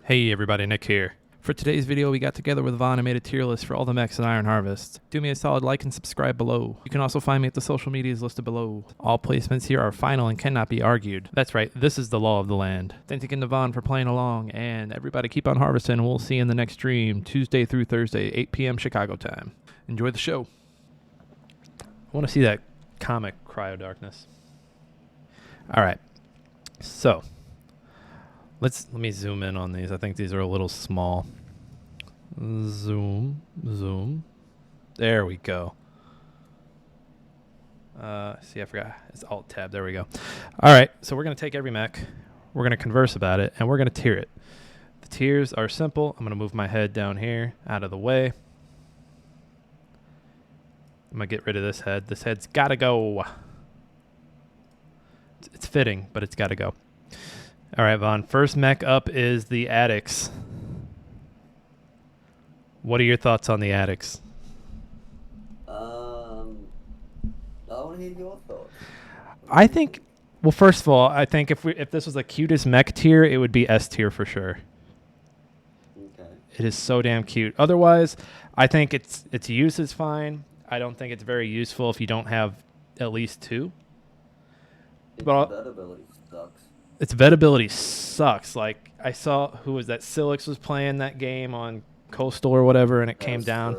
Hey everybody, Nick here. For today's video, we got together with Vaughn and made a tier list for all the mechs in Iron Harvest. Do me a solid like and subscribe below. You can also find me at the social medias listed below. All placements here are final and cannot be argued. That's right, this is the law of the land. Thanks again to Vaughn for playing along, and everybody keep on harvesting, and we'll see you in the next stream, Tuesday through Thursday, 8 p.m. Chicago time. Enjoy the show. I want to see that comic, Cryo Darkness. Alright, so let me zoom in on these. I think these are a little small. Zoom. There we go. See, I forgot. It's Alt Tab. There we go. All right, so we're going to take every mech. We're going to converse about it, and we're going to tier it. The tiers are simple. I'm going to move my head down here, out of the way. I'm going to get rid of this head. This head's got to go. It's fitting, but it's got to go. All right, Vaughn. First mech up is the Addix. What are your thoughts on the Addix? I want to hear your thoughts. I think, well, first of all, I think if this was the cutest mech tier, it would be S tier for sure. Okay. It is so damn cute. Otherwise, I think its use is fine. I don't think it's very useful if you don't have at least two. Its But vet ability sucks. its vet ability sucks. Like, I saw, who was that? Silix was playing that game on Coastal or whatever, and it came down.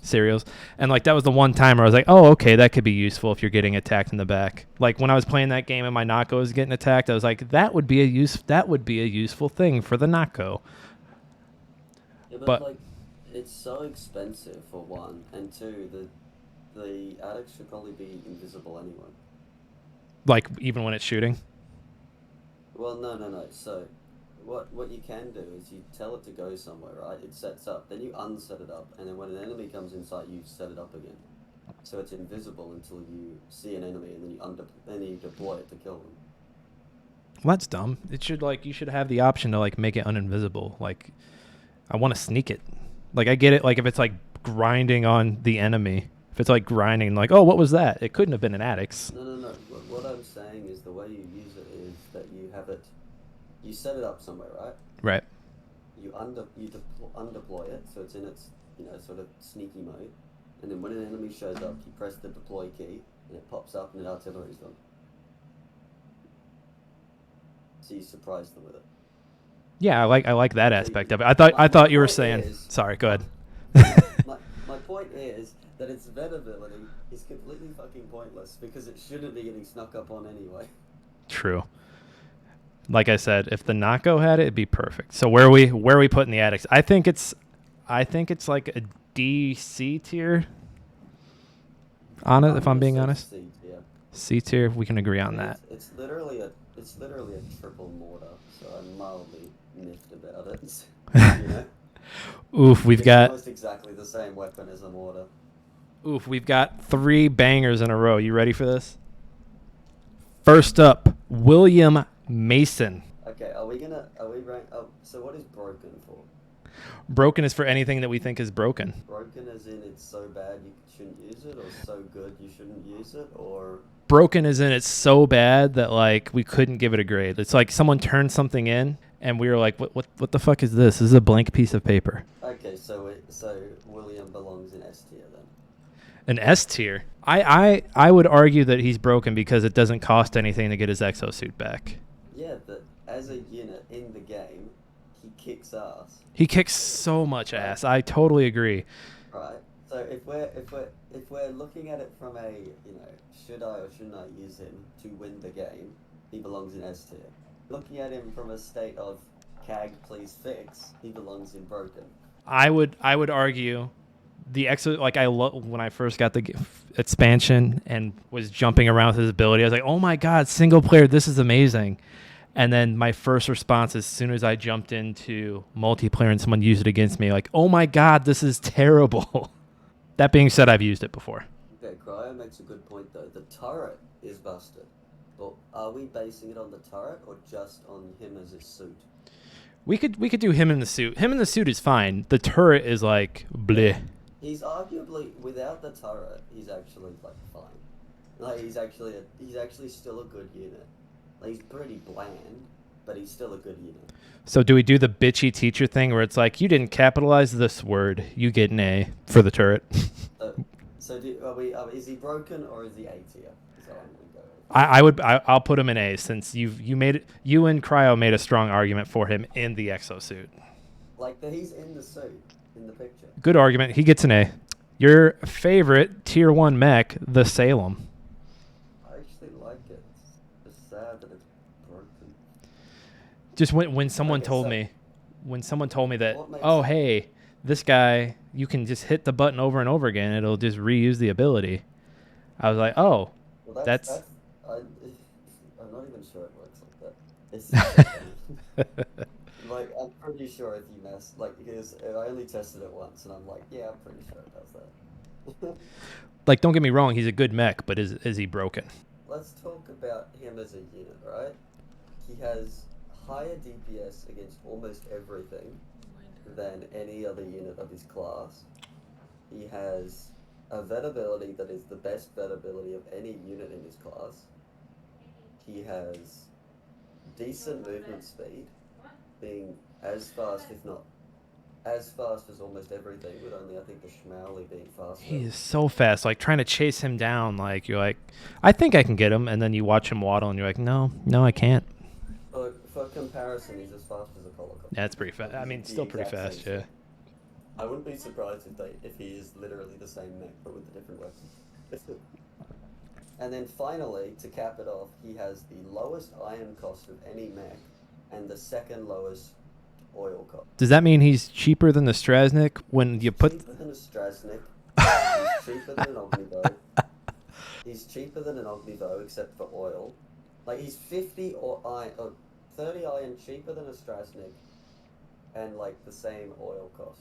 Cereals. And, like, that was the one time where I was like, oh, okay, that could be useful if you're getting attacked in the back. Like, when I was playing that game and my Naco was getting attacked, I was like, that would be a useful thing for the Naco. Yeah, But like, it's so expensive for one, and two, the Addix should probably be invisible anyway. like, even when it's shooting? Well, no. So, what you can do is you tell it to go somewhere, right? It sets up, then you unset it up, and then when an enemy comes in sight, you set it up again. So it's invisible until you see an enemy, and then you deploy it to kill them. Well, that's dumb. It should, like, you should have the option to, like, make it uninvisible. Like, I want to sneak it. Like, I get it, like, if it's, like, grinding on the enemy. If it's, like, grinding, like, oh, what was that? It couldn't have been an Addix. No. What I'm saying is the way you use it is that you have it, you set it up somewhere, right? Right. You undeploy it, so it's in its, sort of sneaky mode, and then when an enemy shows up, you press the deploy key, and it pops up and it artilleries them. So you surprise them with it. Yeah, I like that aspect of it. I thought you were saying. Sorry, go ahead. My point is that its vet ability is completely fucking pointless because it shouldn't be getting snuck up on anyway. True. Like I said, if the Naco had it, it'd be perfect. So where are we putting the Addix? I think it's like a DC tier on it, if I'm being honest. C tier, we can agree on that. It's literally a triple mortar, so I'm mildly miffed about it. You know? Oof, we've got almost exactly the same weapon as a mortar. Oof, we've got 3 bangers in a row. You ready for this? First up, William Mason. Okay, so what is broken for? Broken is for anything that we think is broken. Broken as in it's so bad you shouldn't use it, or so good you shouldn't use it, or... Broken as in it's so bad that, like, we couldn't give it a grade. It's like someone turned something in, and we were like, what the fuck is this? This is a blank piece of paper. Okay, so William belongs in S tier then. An S tier? I would argue that he's broken because it doesn't cost anything to get his exosuit back. Yeah, but as a unit in the game, he kicks ass. He kicks so much ass. I totally agree. Right. So if we're looking at it from a, should I or shouldn't I use him to win the game, he belongs in S tier. Looking at him from a state of CAG please fix, he belongs in broken. I would argue the when I first got the expansion and was jumping around with his ability, I was like, oh my god, single player, this is amazing. And then my first response as soon as I jumped into multiplayer and someone used it against me, like, oh my god, this is terrible. That being said, I've used it before. Okay, Cryo makes a good point though. The turret is busted. But are we basing it on the turret or just on him as his suit? We could do him in the suit. Him in the suit is fine. The turret is like bleh. He's arguably, without the turret, he's actually like fine. Like he's actually still a good unit. Like he's pretty bland, but he's still a good unit. So do we do the bitchy teacher thing where it's like, you didn't capitalize this word, you get an A for the turret? So is he broken or is he A tier? So I'm gonna go. I'll put him in A since you and Cryo made a strong argument for him in the exosuit. Like he's in the suit in the picture. Good argument. He gets an A. Your favorite tier 1 mech, the Salem. I actually like it. It's just sad that it's broken. Just when someone told me that, oh hey, this guy, you can just hit the button over and over again, it'll just reuse the ability. I was like, oh, well, that's I'm not even sure it works like that. It's like I'm pretty sure if you mess because I only tested it once and I'm like, yeah, I'm pretty sure it does that. Like, don't get me wrong, he's a good mech, but is he broken? Let's talk about him as a unit, right? He has higher DPS against almost everything than any other unit of his class. He has a vet ability that is the best vet ability of any unit in his class. He has decent movement speed, being as fast, if not as fast as almost everything, with only I think the Schmowley being faster. He is so fast, like trying to chase him down, like you're like, I think I can get him, and then you watch him waddle and you're like, no, I can't. For comparison, he's as fast as a Kolokov. Yeah, it's pretty fast. I mean, still pretty fast, yeah. I wouldn't be surprised if he is literally the same mech, but with a different weapon. And then finally, to cap it off, he has the lowest iron cost of any mech, and the second lowest oil cost. Does that mean he's cheaper than the Strasnik when you put... Cheaper than a Strasnik. He's cheaper than an Ognivo. He's cheaper than an Ognivo, except for oil. Like, he's 30 iron cheaper than a Strasnik, and, like, the same oil cost.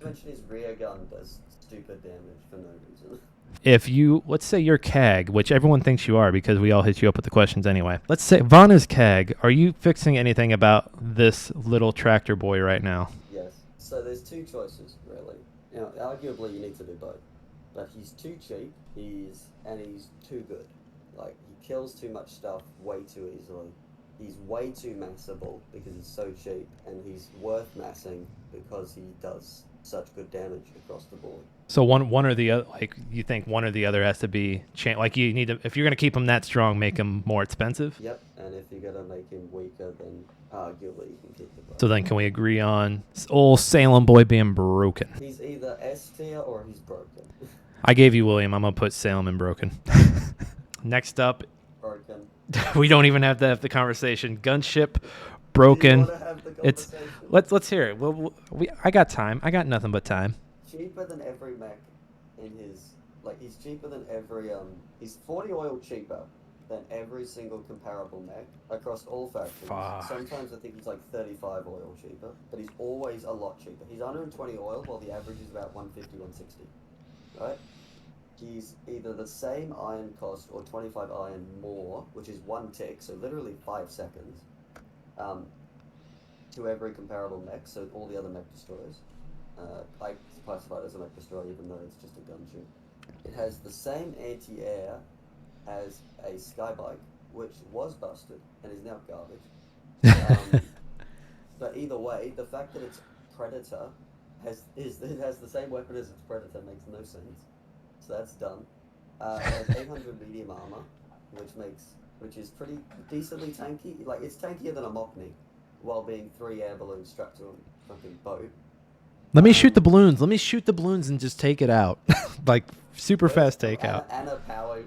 Mention his rear gun does stupid damage for no reason. If you, let's say you're CAG, which everyone thinks you are because we all hit you up with the questions anyway. Let's say Vaughn is CAG. Are you fixing anything about this little tractor boy right now? Yes. So there's two choices, really. You know, arguably you need to do both. But he's too cheap, he's too good. Like, he kills too much stuff way too easily. He's way too massable because he's so cheap, and he's worth massing because he does such good damage across the board. So one or the other, like you think one or the other has to be like you need to, if you're gonna keep him that strong, make him more expensive. Yep, and if you're gonna make him weaker, then arguably you can keep the price. So then, can we agree on old Salem boy being broken? He's either S tier or he's broken. I gave you William. I'm gonna put Salem in broken. Next up, broken. We don't even have to have the conversation. Gunship, broken. It's let's hear it. I got time. I got nothing but time. Cheaper than every mech in his, like, he's cheaper than every he's 40 oil cheaper than every single comparable mech across all factions. Fuck. Sometimes I think he's like 35 oil cheaper, but he's always a lot cheaper. He's 120 oil while the average is about 150, 160. Right? He's either the same iron cost or 25 iron more, which is one tick, so literally 5 seconds, to every comparable mech, so all the other mech destroyers. I classify it as a mech destroyer even though it's just a gunship. It has the same anti-air as a skybike, which was busted and is now garbage. But either way, the fact that it's Predator it has the same weapon as its Predator makes no sense. So that's done. It has 800 medium armor, which is pretty decently tanky. Like, it's tankier than a Mockney, while being 3 air balloons strapped to a fucking boat. Let me shoot the balloons. Let me shoot the balloons and just take it out. Like, super fast takeout. And a power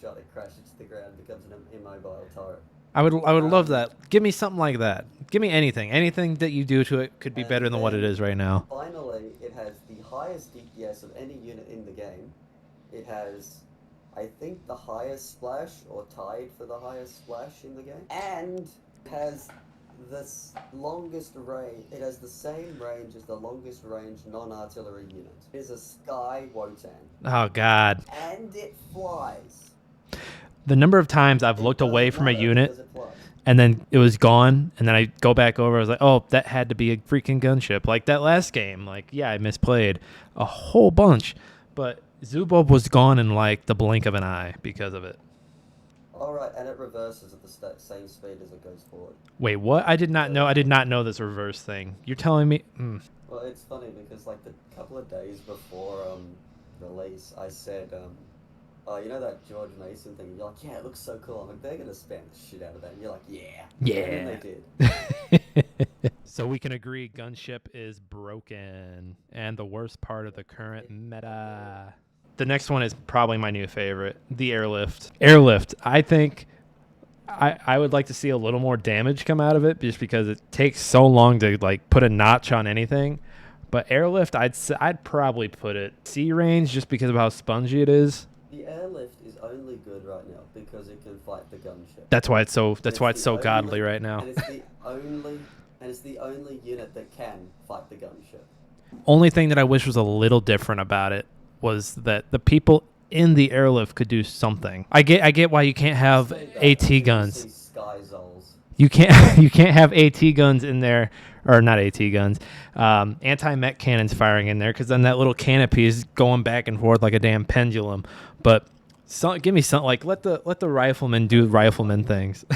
shot, it crashes to the ground, becomes an immobile turret. I would love that. Give me something like that. Give me anything. Anything that you do to it could be better than what it is right now. Finally, it has the highest DPS of any unit in the game. It has, I think, the highest splash, or tied for the highest splash in the game. And has the longest range. It has the same range as the longest range non-artillery unit. It is a Sky Wotan. Oh, God. And it flies. The number of times I've looked away from a unit and then it was gone, and then I go back over, I was like, oh, that had to be a freaking gunship. Like that last game, like, yeah, I misplayed a whole bunch, but Zubov was gone in like the blink of an eye because of it. Oh, All right, and it reverses at the same speed as it goes forward. Wait, what? I did not know. I did not know this reverse thing. You're telling me? Well, it's funny because like the couple of days before release, I said oh, you know that George Mason thing? You're like, yeah, it looks so cool. I'm like, they're gonna spam the shit out of that. And you're like, yeah. Yeah. And then they did. So we can agree gunship is broken and the worst part of the current meta. The next one is probably my new favorite, the airlift. Airlift, I think I would like to see a little more damage come out of it just because it takes so long to like put a notch on anything. But airlift, I'd probably put it C range just because of how spongy it is. The airlift is only good right now because it can fight the gunship. That's why it's so godly right now. And it's the only unit that can fight the gunship. Only thing that I wish was a little different about it was that the people in the airlift could do something. I get why you can't have AT guns. You can't have AT guns in there, or not AT guns, anti-mech cannons firing in there, because then that little canopy is going back and forth like a damn pendulum. But give me something like let the riflemen do rifleman things.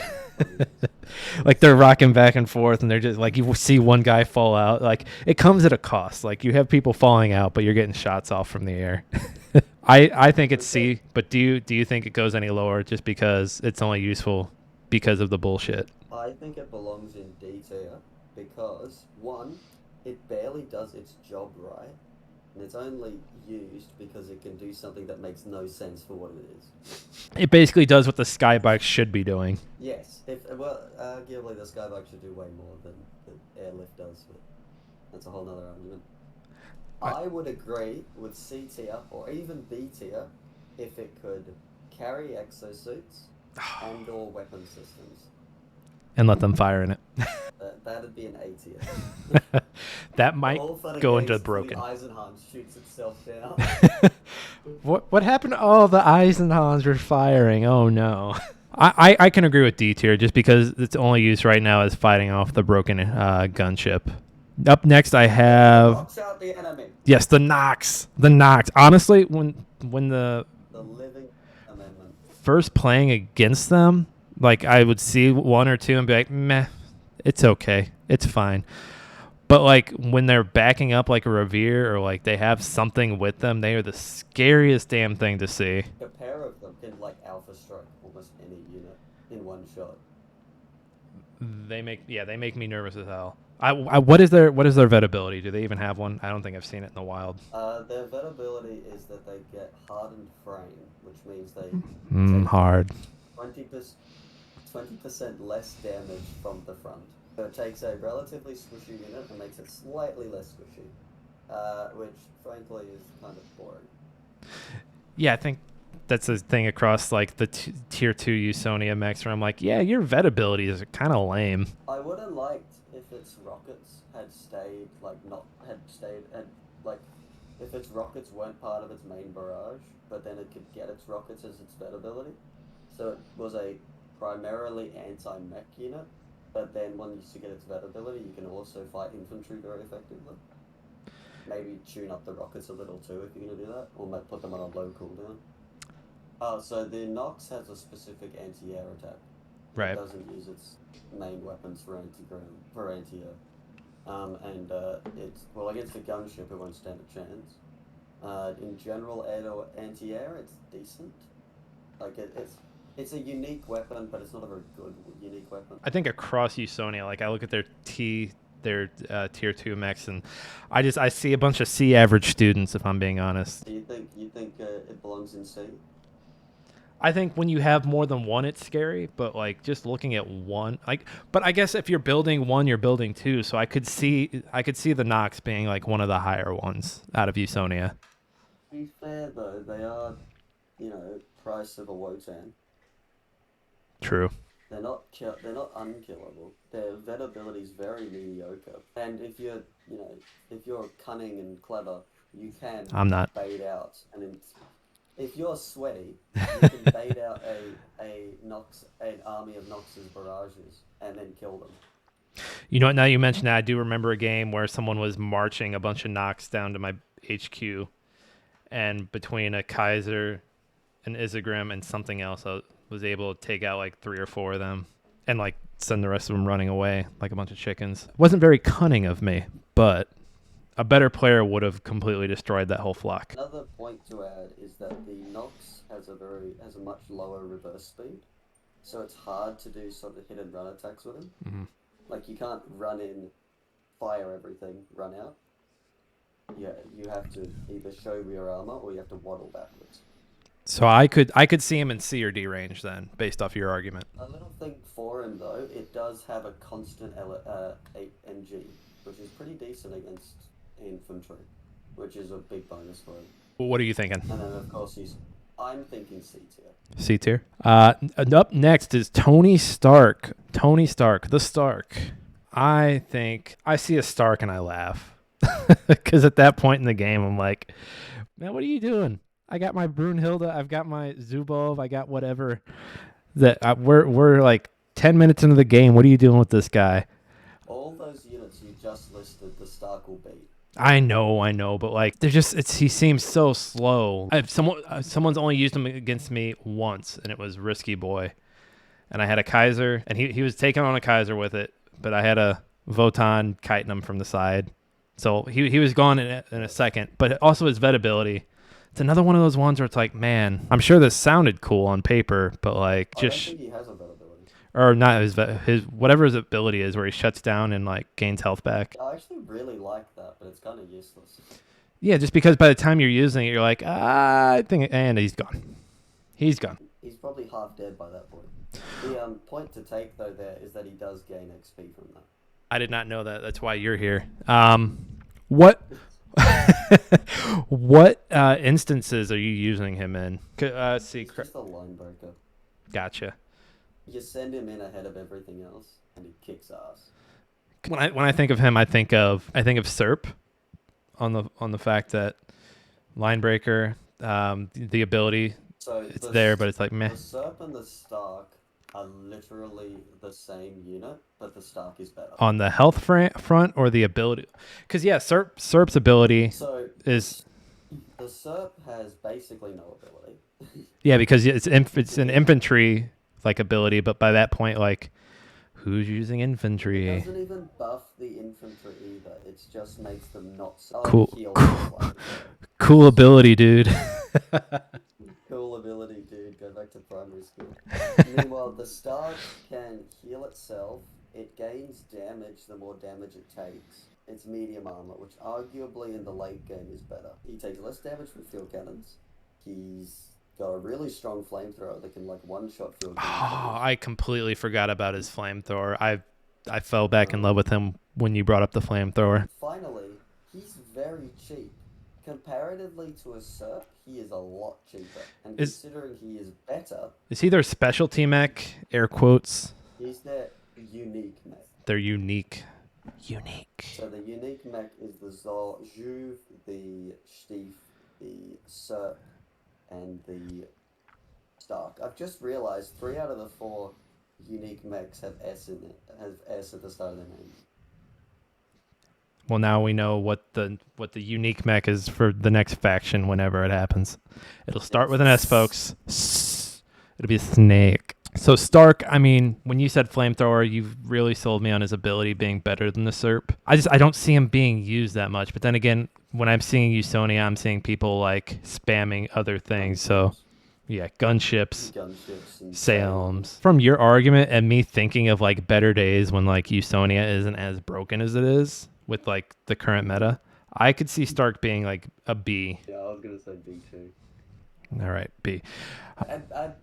Like they're rocking back and forth, and they're just like you see one guy fall out. Like it comes at a cost. Like you have people falling out, but you're getting shots off from the air. I think it's C, but do you think it goes any lower just because it's only useful because of the bullshit? I think it belongs in D tier because one, it barely does its job right, and it's only used because it can do something that makes no sense for what it is. It basically does what the skybike should be doing. Yes, arguably the skybike should do way more than the airlift does, but that's a whole nother argument. I would agree with C tier or even B tier if it could carry exosuits and or weapon systems. And let them fire in it. That'd be an A tier. That might go into broken. Eisenhorn shoots itself down. What happened to all the Eisenhorns were firing? Oh no. I can agree with D tier just because it's only used right now as fighting off the broken gunship. Up next I have Knocks out the enemy. Yes, the Nox. The Nox. Honestly, when the living amendment. First playing against them, like I would see one or two and be like, meh, it's okay. It's fine. But like when they're backing up like a Revere or like they have something with them, they are the scariest damn thing to see. A pair of them can like alpha strike almost any unit in one shot. They make me nervous as hell. What is their vet ability? Do they even have one? I don't think I've seen it in the wild. Their vet ability is that they get hardened frame, which means they take hard 20% less damage from the front. So it takes a relatively squishy unit and makes it slightly less squishy, which frankly is kind of boring. Yeah, I think that's a thing across like the tier 2 Usonia mechs where I'm like, yeah, your vet ability is kind of lame. I would have liked if its rockets had stayed, if its rockets weren't part of its main barrage, but then it could get its rockets as its vet ability. So it was a primarily anti-mech unit, but then once you get its vet ability, you can also fight infantry very effectively. Maybe tune up the rockets a little too if you're going to do that, or put them on a low cooldown. So the Nox has a specific anti-air attack. Right. It doesn't use its main weapons for anti-air. It's against a gunship it won't stand a chance. In general, air or anti-air, it's decent. Like it's a unique weapon, but it's not a very good unique weapon. I think across Usonia, like I look at their tier 2 mechs, and I see a bunch of C average students. If I'm being honest. Do you think it belongs in C? I think when you have more than one, it's scary. But like just looking at one, but I guess if you're building one, you're building two. So I could see the Nox being like one of the higher ones out of Usonia. To be fair though, they are, price of a Wotan. True. They're not unkillable. Their vet ability is very mediocre. And if you're cunning and clever, you can I'm not. bait out. And if you're sweaty, you can bait out an army of Nox's barrages and then kill them. You know what? Now you mentioned that, I do remember a game where someone was marching a bunch of Nox down to my HQ, and between a Kaiser, an Isegrim, and something else, I was able to take out like 3 or 4 of them and like send the rest of them running away like a bunch of chickens. Wasn't very cunning of me, but a better player would have completely destroyed that whole flock. Another point to add is that the Nox has a much lower reverse speed, so it's hard to do sort of hit and run attacks with him. Mm-hmm. Like you can't run in, fire everything, run out. Yeah, you have to either show rear armor or you have to waddle backwards. So I could see him in C or D range then, based off your argument. A little thing for him though, it does have a constant 8 MG, which is pretty decent against infantry, which is a big bonus for him. What are you thinking? And then of course I'm thinking C tier. C tier. Up next is Tony Stark. Tony Stark, the Stark. I think I see a Stark and I laugh. Because at that point in the game, I'm like, man, what are you doing? I got my Brunhilde, I've got my Zubov, I got whatever. We're like 10 minutes into the game. What are you doing with this guy? All those units you just listed, the Stark will beat. I know, but like they're just he seems so slow. Someone's only used him against me once, and it was Risky Boy, and I had a Kaiser, and he was taking on a Kaiser with it, but I had a Votan kiting him from the side. So he was gone in a second, but also his vet ability. It's another one of those ones where it's like, man, I'm sure this sounded cool on paper, but like just I don't think he has a vet ability. Or not his whatever his ability is, where he shuts down and like gains health back. I actually really like that, but it's kind of useless. Yeah, just because by the time you're using it, you're like, I think, and he's gone. He's gone. He's probably half dead by that point. The point to take though there is that he does gain XP from that. I did not know that. That's why you're here. What what instances are you using him in? See, He's just a line breaker. Gotcha. You send him in ahead of everything else, and he kicks ass. When I think of him, I think of Serp, on the fact that line breaker, the ability, so it's there, but it's like meh. The Serp and the Stark are literally the same unit, but the Stark is better. On the health front or the ability? Because yeah, Serp's ability is... The Serp has basically no ability. Yeah, because it's an infantry like ability, but by that point, like, who's using infantry? It doesn't even buff the infantry either. It just makes them not so Cool ability, dude. Cool ability, dude. Go back to primary school. Meanwhile, the Stark can heal itself. It gains damage the more damage it takes. It's medium armor, which arguably in the late game is better. He takes less damage from field cannons. He's got a really strong flamethrower that can like one-shot field cannons. Oh, I completely forgot about his flamethrower. I fell back in love with him when you brought up the flamethrower. Finally, he's very cheap. Comparatively to a Serp, he is a lot cheaper. And considering he is better... Is he their specialty mech? Air quotes. He's their unique mech. They're unique. Unique. So the unique mech is the Zhuv, the Stief, the Serp, and the Stark. I've just realized 3 out of the 4 unique mechs have S in it. Have S at the start of their name. Well, now we know what the unique mech is for the next faction whenever it happens. It'll start with an S, folks. It'll be a snake. So Stark, I mean, when you said flamethrower, you've really sold me on his ability being better than the Serp. I don't see him being used that much. But then again, when I'm seeing Usonia, I'm seeing people like spamming other things. So yeah, gunships and Salems. From your argument and me thinking of like better days when like Usonia isn't as broken as it is with like the current meta, I could see Stark being like a B. Yeah, I was gonna say B too. All right, B.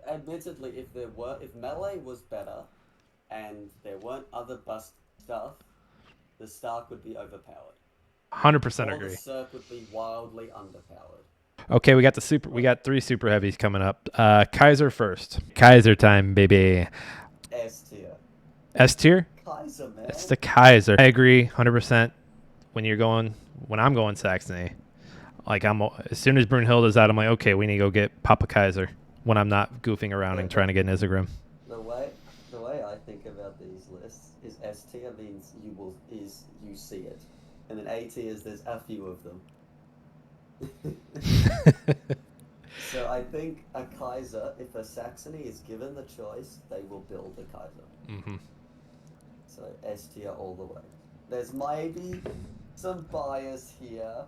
Admittedly, if melee was better, and there weren't other bust stuff, the Stark would be overpowered. 100% agree. The Serp would be wildly underpowered. Okay, we got 3 super heavies coming up. Kaiser first. Kaiser time, baby. S tier. S tier? Kaiser, man. It's the Kaiser. I agree 100% when I'm going Saxony. Like as soon as Brunhilde's out, I'm like, okay, we need to go get Papa Kaiser when I'm not goofing around and trying to get Isengrim. The way I think about these lists is S tier means you see it. And then A tier is there's a few of them. So I think a Kaiser, if a Saxony is given the choice, they will build a Kaiser. Mm-hmm. So S tier all the way. There's maybe some bias here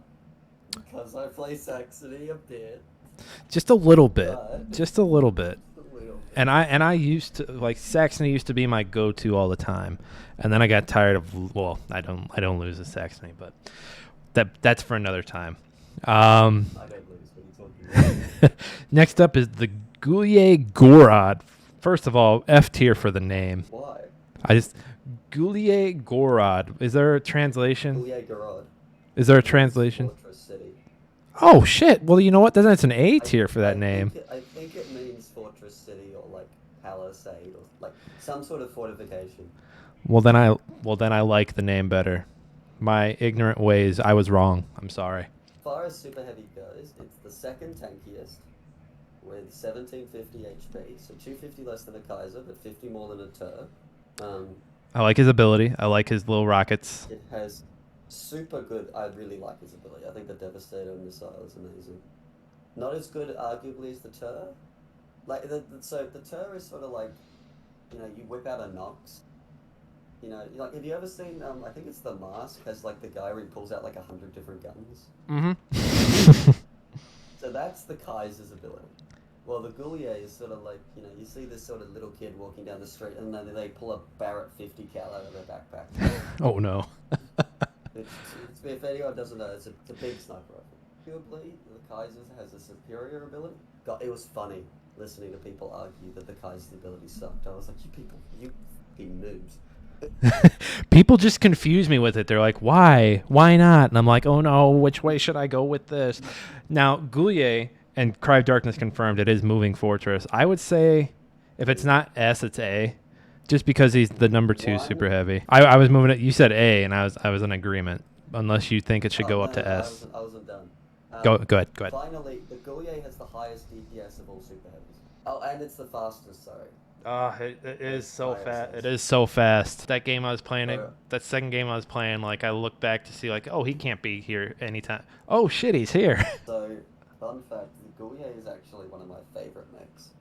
because I play Saxony a bit. Just a little bit. But Just a little bit. just a little bit. And I used to like Saxony used to be my go-to all the time, and then I got tired of. Well, I don't lose to Saxony, but that's for another time. I don't lose. What are you talking about? Next up is the Goulier Gorod. First of all, F tier for the name. Why? Goulier Gorod. Is there a translation? Goulier Gorod. Is there a translation? Fortress City. Oh shit! Well, you know what? Then it's an A tier for that name. I think it means Fortress City or like Palisade or like some sort of fortification. Well, then I like the name better. My ignorant ways. I was wrong. I'm sorry. As far as Super Heavy goes, it's the second tankiest with 1750 HP, so 250 less than a Kaiser, but 50 more than a Tur. I like his ability. I like his little rockets. It has super good. I really like his ability. I think the Devastator missile is amazing. Not as good, arguably, as the Tur. Like so the Tur is sort of like, you know, you whip out a Nox. You know, like have you ever seen? I think it's the Mask has like the guy where he pulls out like 100 different guns. Mm-hmm. So that's the Kaiser's ability. Well, the Goulier is sort of like, you know, you see this sort of little kid walking down the street and then they pull a Barrett 50 cal out of their backpack. Oh no. If anyone doesn't know, it's a big sniper rifle. Arguably, the Kaiser has a superior ability. God, it was funny listening to people argue that the Kaiser's ability sucked. I was like, you people, you fucking noobs. People just confuse me with it. They're like, why not? And I'm like, oh no, which way should I go with this? Now Goulier and Cry of Darkness confirmed it is moving fortress. I would say if it's not S, it's A, just because he's the number 2 super heavy. I was moving it. You said A, and I was in agreement. Unless you think it should go up to S. I wasn't done. Go ahead. Finally, the Goulier has the highest DPS of all super heavies. Oh, and it's the fastest. Sorry. It is so fast. It is so fast. That game I was playing, that second game I was playing, like I look back to see, like, oh, he can't be here anytime. Oh shit, he's here. So, fun fact: the Goulier is actually one of my favorite mechs.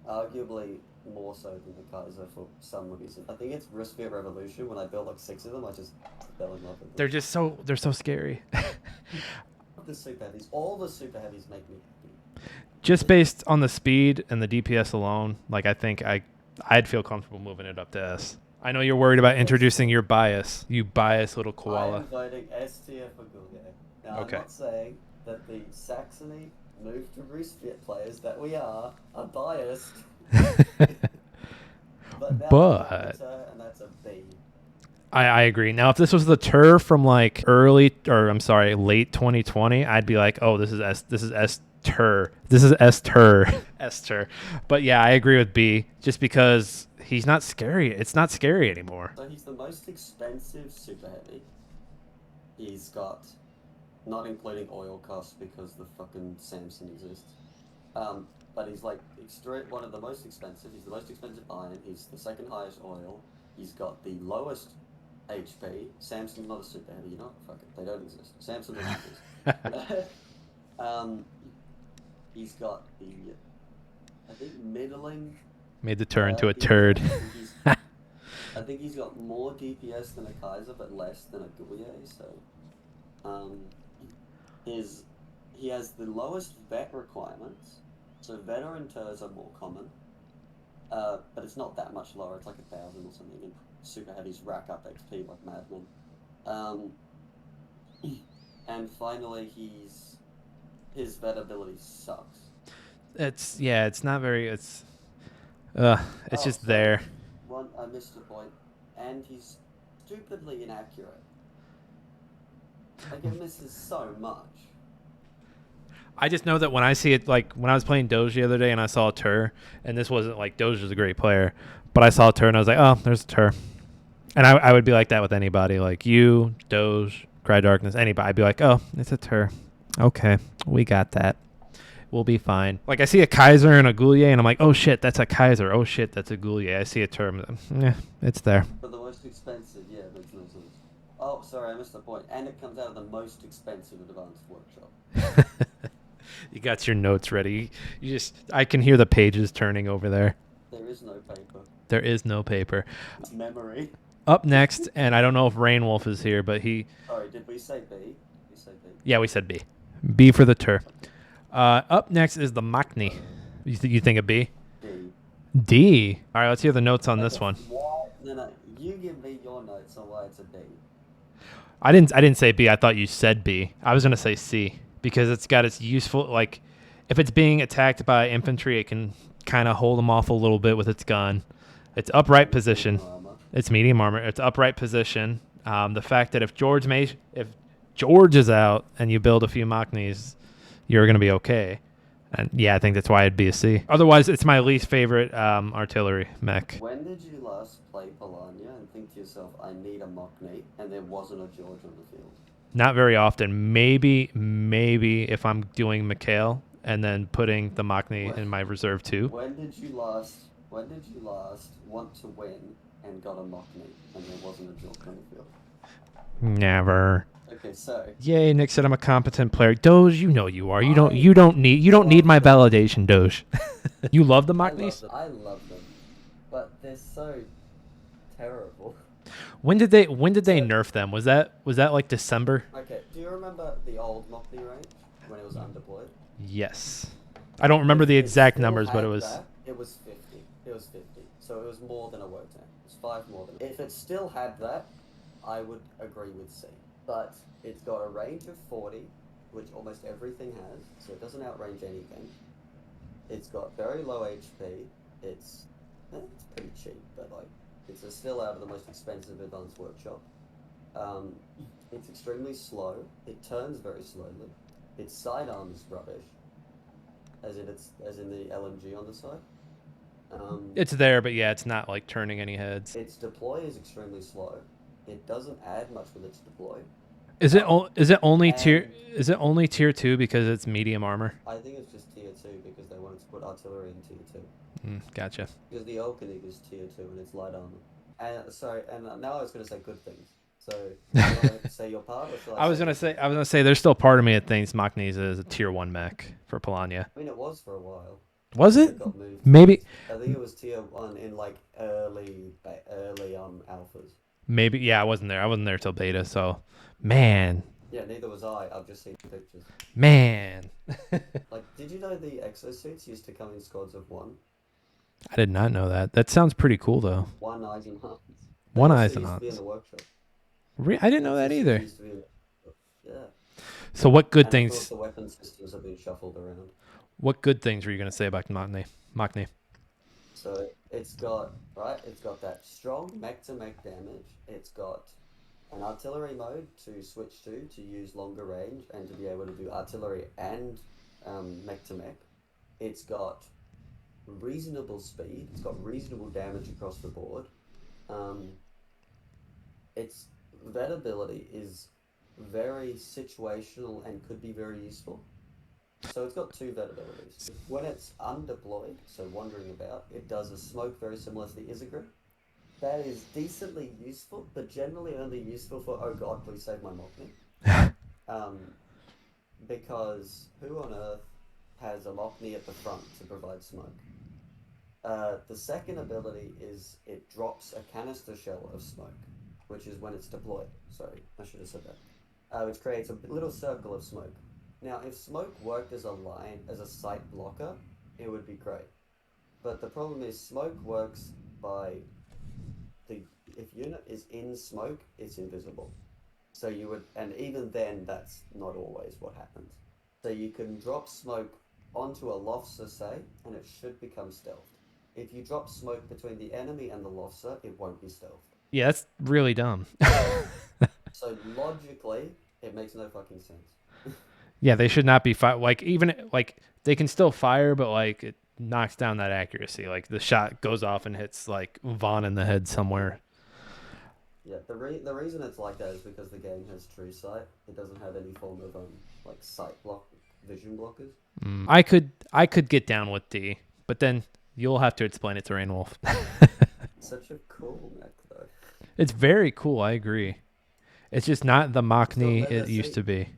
Arguably more so than the Kaiser for some reason. I think it's Revere Revolution. When I built like 6 of them, I just fell in love with them. They're so scary. The super heavies, all the super heavies make me happy. Just based on the speed and the DPS alone, like I think I'd feel comfortable moving it up to S. I know you're worried about introducing your bias. You biased little koala. I'm voting S tier for Goulier. Now, Okay. I'm not saying that the Saxony move to Revere players that we are biased. But and that's a B. I agree. Now, if this was the Tur from like late 2020, I'd be like, oh, this is S Tur. This is S Tur. S Tur. But yeah, I agree with B, just because he's not scary. It's not scary anymore. So he's the most expensive super heavy. He's got, not including oil costs because the fucking Samson exists. But he's like one of the most expensive. He's the most expensive iron. He's the second highest oil. He's got the lowest HP. Samson's not a super heavy, you know? Fuck it, they don't exist. Samson doesn't exist. He's got the, I think, middling. Made the Tur into a turd. I think he's got more DPS than a Kaiser, but less than a Goulier. So, he has the lowest vet requirements. So veteran Turs are more common, but it's not that much lower. It's like 1,000 or something. And super heavies rack up XP like madmen. And finally, his vet ability sucks. It's not very. It's just there. I missed a point, and he's stupidly inaccurate. Like it misses so much. I just know that when I see it, like when I was playing Doge the other day and I saw a Tur, and this wasn't like Doge is a great player, but I saw a Tur and I was like, oh, there's a Tur. And I would be like that with anybody, like you, Doge, Cry Darkness, anybody. I'd be like, oh, it's a Tur. Okay, we got that. We'll be fine. Like I see a Kaiser and a Goulier and I'm like, oh shit, that's a Kaiser. Oh shit, that's a Goulier. I see a Tur. Yeah, it's there. But the most expensive, yeah, it makes no sense. Oh, sorry, I missed the point. And it comes out of the most expensive Advanced Workshop. You got your notes ready. I can hear the pages turning over there. There is no paper. There is no paper. It's memory. Up next, and I don't know if Rainwolf is here, but Sorry, did we say B? We said B. Yeah, we said B. B for the tur. Up next is the Machni. You think of B? D. D. All right, let's hear the notes on this one. Why? No. You give me your notes on why it's a D. I didn't say B. I thought you said B. I was gonna say C because it's got its useful, like, if it's being attacked by infantry, it can kind of hold them off a little bit with its gun. It's upright position. It's medium armor. It's upright position. The fact that if George is out and you build a few Machnis, you're gonna be okay. And yeah, I think that's why it'd be a C. Otherwise, it's my least favorite artillery mech. When did you last play Polania and think to yourself, I need a Machni, and there wasn't a George on the field? Not very often. Maybe if I'm doing Mikhail and then putting the Machni in my reserve too. When did you last want to win and got a Machni and there wasn't a George on the field? Never. Okay, so. Yay, Nick said I'm a competent player. Doge, you know you are. You don't need my validation, Doge. You love the Machnis? I love them, but they're so terrible. When did they nerf them? Was that like December? Okay, do you remember the old Machni range when it was undeployed? Yes. I don't remember the exact numbers, but it was. It was 50. It was 50. So it was more than a Wotan. It was 5 more than. If it still had that, I would agree with C. But it's got a range of 40, which almost everything has, so it doesn't outrange anything. It's got very low HP. It's pretty cheap, but like it's still out of the most expensive Advanced Workshop. It's extremely slow. It turns very slowly. Its sidearm is rubbish, as in the LMG on the side. It's there, but yeah, it's not like turning any heads. Its deploy is extremely slow. It doesn't add much with its deploy. Is it only tier 2 because it's medium armor? I think it's just tier 2 because they wanted to put artillery in tier 2. Gotcha. Because the Olkenig is tier 2 and it's light armor. And now I was going to say good things. So, you want to say your part? Or shall I was gonna say there's still part of me that thinks Machnis is a tier 1 mech for Polania. I mean, it was for a while. Was it? Got moved. Maybe. I think it was tier 1 in like early alphas. Maybe, yeah, I wasn't there till beta, so, man. Yeah, neither was I. I've just seen pictures. Man. Like, did you know the exosuits used to come in squads of 1? I did not know that. That sounds pretty cool, though. One Eisenhans. One Used to be Eisenhans. in the workshop. I didn't know that either. Used to be in the, yeah. So what good And things? Of course, the weapon systems have been shuffled around. What good things were you gonna say about Machni? So it's got that strong mech-to-mech damage. It's got an artillery mode to switch to use longer range and to be able to do artillery and mech-to-mech. It's got reasonable speed. It's got reasonable damage across the board. Its vet ability is very situational and could be very useful. So it's got 2 vet abilities. When it's undeployed, so wandering about, it does a smoke very similar to the Isengrim. That is decently useful, but generally only useful for, oh god, please save my Machni. Because who on earth has a Machni at the front to provide smoke? The second ability is it drops a canister shell of smoke, which is when it's deployed. Sorry, I should have said that. Which creates a little circle of smoke. Now, if smoke worked as a sight blocker, it would be great. But the problem is smoke works by if unit is in smoke, it's invisible. So and even then, that's not always what happens. So you can drop smoke onto a Lofser, say, and it should become stealthed. If you drop smoke between the enemy and the Lofser, it won't be stealthed. Yeah, that's really dumb. So logically, it makes no fucking sense. Yeah, they should not be they can still fire, but like it knocks down that accuracy. Like the shot goes off and hits like Vaughn in the head somewhere. Yeah, the reason it's like that is because the game has true sight. It doesn't have any form of vision blockers. I could get down with D, but then you'll have to explain it to Rainwolf. Such a cool mech, though. It's very cool. I agree. It's just not the Machni it used to be.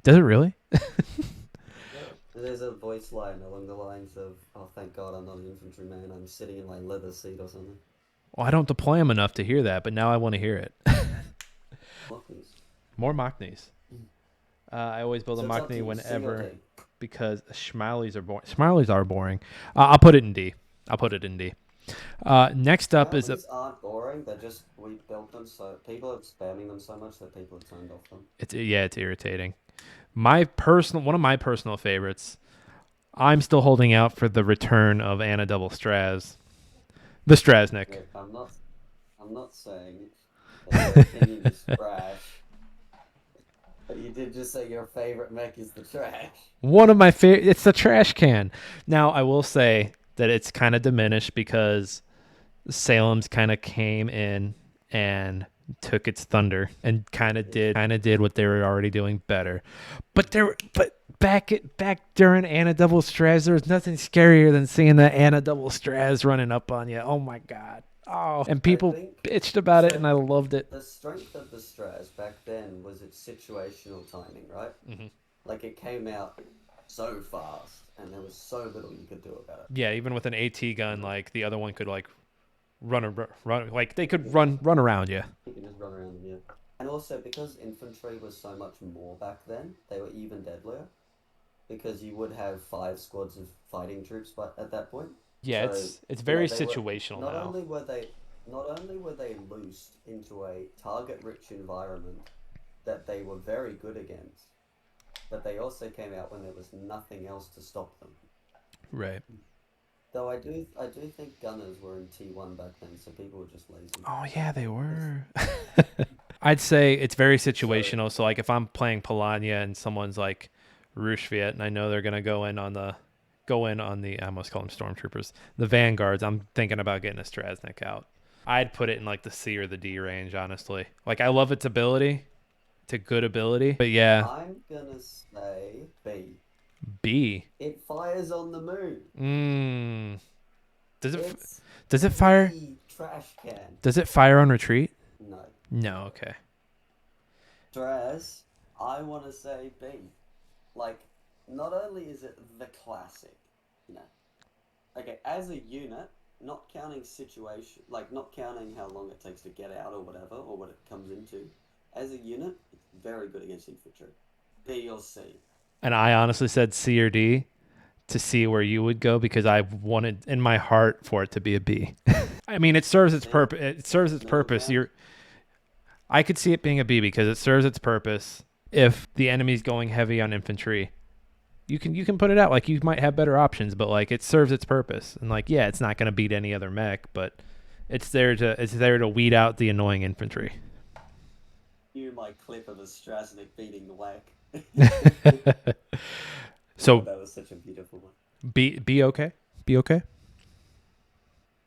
Does it really? Yeah, There's a voice line along the lines of, "Oh, thank God I'm not an infantryman. I'm sitting in my leather seat or something." Well, I don't deploy them enough to hear that, but now I want to hear it. Lockneys. More Machneys. I always build a So it's up to Machne you, C or whenever D. because Schmilies are boring. Schmilies are boring. I'll put it in D. I'll put it in D. Next up is These aren't boring. They're just we built them so people are spamming them so much that people have turned off them. it's irritating. One of my personal favorites. I'm still holding out for the return of Anna Double Straz, the Straznik. Look, I'm not saying that your opinion is trash, but you did just say your favorite mech is the trash. One of my favorite. It's the trash can. Now I will say that it's kind of diminished because Salem's kind of came in and took its thunder and kind of did what they were already doing better. But back during Anna Double Straz, there was nothing scarier than seeing that Anna Double Straz running up on you. Oh my god. Oh, and people bitched about it, and I loved it. The strength of the Straz back then was its situational timing, right? Mm-hmm. Like it came out so fast, and there was so little you could do about it. Yeah, even with an AT gun, like the other one could like run, like they could run around you. You can just run around them, yeah. And also because infantry was so much more back then, they were even deadlier. Because you would have 5 squads of fighting troops at that point. Yeah, So, it's very they situational not now. Only were they loosed into a target-rich environment that they were very good against, but they also came out when there was nothing else to stop them. Right. Though I do think gunners were in T1 back then, so people were just lazy. Oh yeah, they were. I'd say it's very situational. So like if I'm playing Polania and someone's like Rushviet and I know they're gonna go in on the I almost call them stormtroopers, the vanguards, I'm thinking about getting a Straznik out. I'd put it in like the C or the D range, honestly. Like I love its ability. It's a good ability. But yeah. I'm gonna say B. B. It fires on the moon. Does it fire? Trash can. Does it fire on retreat? No. No, okay. Straz, I want to say B. Like, not only is it the classic, okay, as a unit, not counting situation, like not counting how long it takes to get out or whatever, or what it comes into, as a unit, it's very good against infantry. B or C. And I honestly said C or D to see where you would go because I wanted in my heart for it to be a B. I mean, it serves its purpose. It serves its purpose. I could see it being a B because it serves its purpose. If the enemy's going heavy on infantry, you can put it out. Like you might have better options, but like it serves its purpose. And like yeah, it's not going to beat any other mech, but it's there to weed out the annoying infantry. My clip of a Strasnik beating the whack. So that was such a beautiful one. Be okay? Be okay?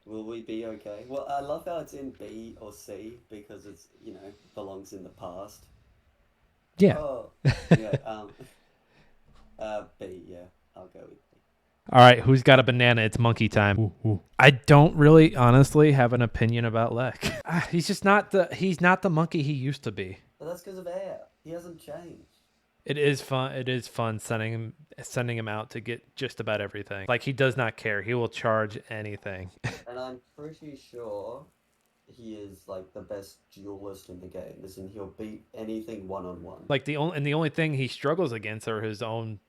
Will we be okay? Well, I love how it's in B or C because it's belongs in the past. Yeah. Oh, yeah. B. Yeah, I'll go with B. All right, who's got a banana? It's monkey time. Ooh. I don't really, honestly, have an opinion about Lek. He's just not the monkey he used to be. But that's because of air. He hasn't changed. It is fun. It is fun sending him out to get just about everything. Like he does not care. He will charge anything. And I'm pretty sure he is like the best duelist in the game. As in, he'll beat anything one-on-one. Like the only thing he struggles against are his own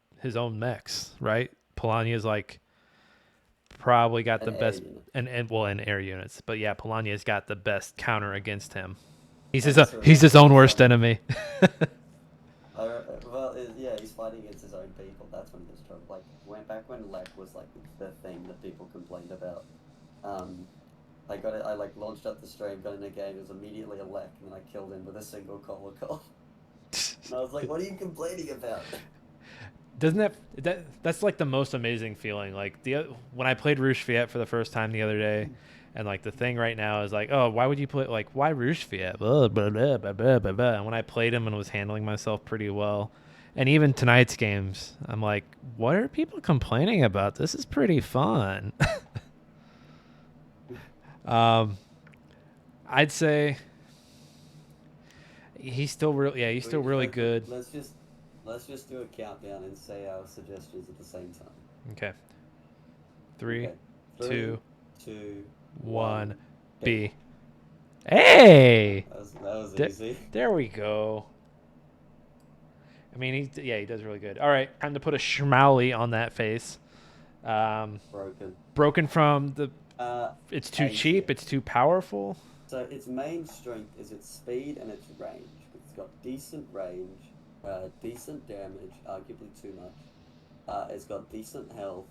mechs, right? Polania's like probably got the best and air units. But yeah, Polania's got the best counter against him. He's his own worst enemy. He's fighting against his own people. That's when he gets trouble. Like back when Lek was like the thing that people complained about. I launched up the stream, got in a game. It was immediately a Lek, and then I killed him with a single collar call. And I was like, "What are you complaining about?" Doesn't that's like the most amazing feeling. Like when I played Rouge Fiat for the first time the other day, and like the thing right now is like, oh, why would you play why Rouge Fiat? Blah, blah, blah, blah, blah, blah, blah. And when I played him and was handling myself pretty well, and even tonight's games, I'm like, what are people complaining about? This is pretty fun. I'd say he's still really good. Let's Let's just do a countdown and say our suggestions at the same time. Okay. Three, Okay. two, 2, 1. 1. B. Hey! That was There- easy. There we go. I mean, he does really good. All right, time to put a schmowly on that face. Broken. Broken from the. It's too A cheap. tier. It's too powerful. So its main strength is its speed and its range. It's got decent range, decent damage, arguably too much. It's got decent health,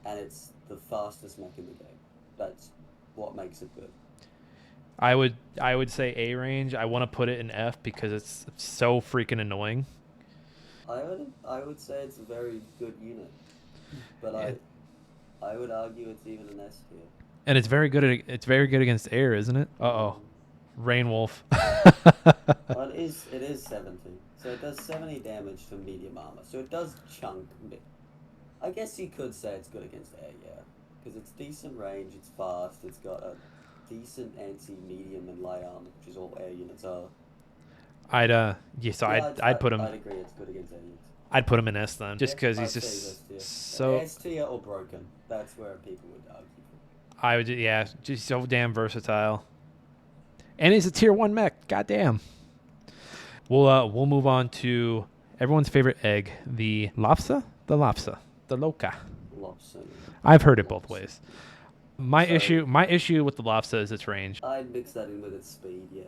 and it's the fastest mech in the game. That's what makes it good. I would say A range. I want to put it in F because it's so freaking annoying. I would say it's a very good unit, but I would argue it's even an S tier. And it's very good. It's very good against air, isn't it? Uh-oh. Rainwolf. Well, it is 70. So it does 70 damage to medium armor. So it does chunk. I guess you could say it's good against air, yeah. Because it's decent range, it's fast, it's got a decent anti-medium and light armor, which is all air units are. I'd put him. I'd agree it's good against air units. I'd put him in S then, just because he's I'd say just S tier. so. S tier or broken. That's where people would argue. I would, yeah, just so damn versatile. And he's a tier 1 mech. Goddamn. We'll move on to everyone's favorite egg, the lopsa, the loca. Lobster. I've heard it both ways. My issue with the lopsa is its range. I'd mix that in with its speed, yeah.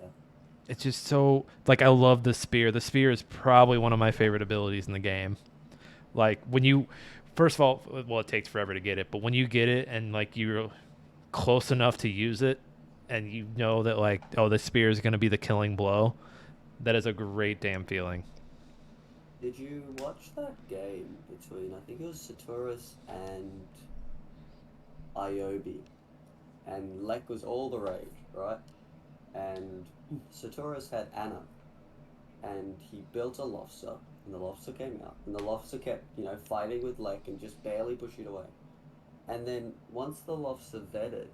It's just so, like, I love the spear. The spear is probably one of my favorite abilities in the game. Like, when you, first of all, well, it takes forever to get it, but when you get it and, like, you're close enough to use it and you know that, like, oh, the spear is going to be the killing blow, that is a great damn feeling. Did you watch that game between, I think it was Saturus and Iobi? And Lek was all the rage, right? And Saturus had Anna. And he built a Lofsa, and the Lofsa came out. And the Lofsa kept, fighting with Lek and just barely pushed it away. And then once the Lofsa vetted,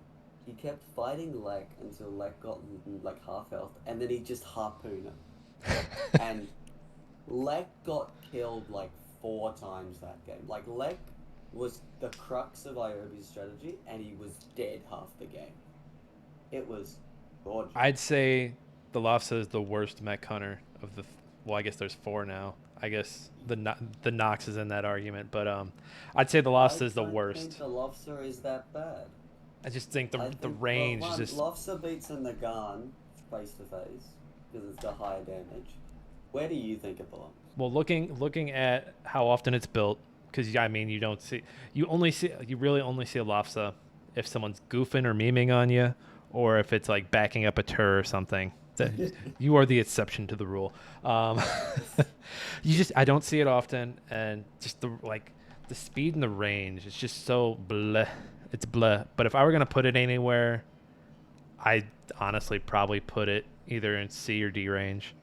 he kept fighting Lek until Lek got like half health, and then he just harpooned him. And Lek got killed like 4 times that game. Like, Lek was the crux of Iobi's strategy, and he was dead half the game. It was gorgeous. I'd say the lopsa is the worst mech hunter of the. Well, I guess there's 4 now. I guess the Nox is in that argument, but I'd say the lopsa is the worst. I think the Lofsa is that bad. I just think the range is just. Lofsa beats in the gun face to face because it's got higher damage. Where do you think it belongs? Well, looking at how often it's built, because I mean you really only see a lopsa if someone's goofing or memeing on you, or if it's like backing up a tur or something. You are the exception to the rule. I don't see it often, and just the speed and the range, it's just so bleh. It's bleh. But if I were gonna put it anywhere, I'd honestly probably put it either in C or D range.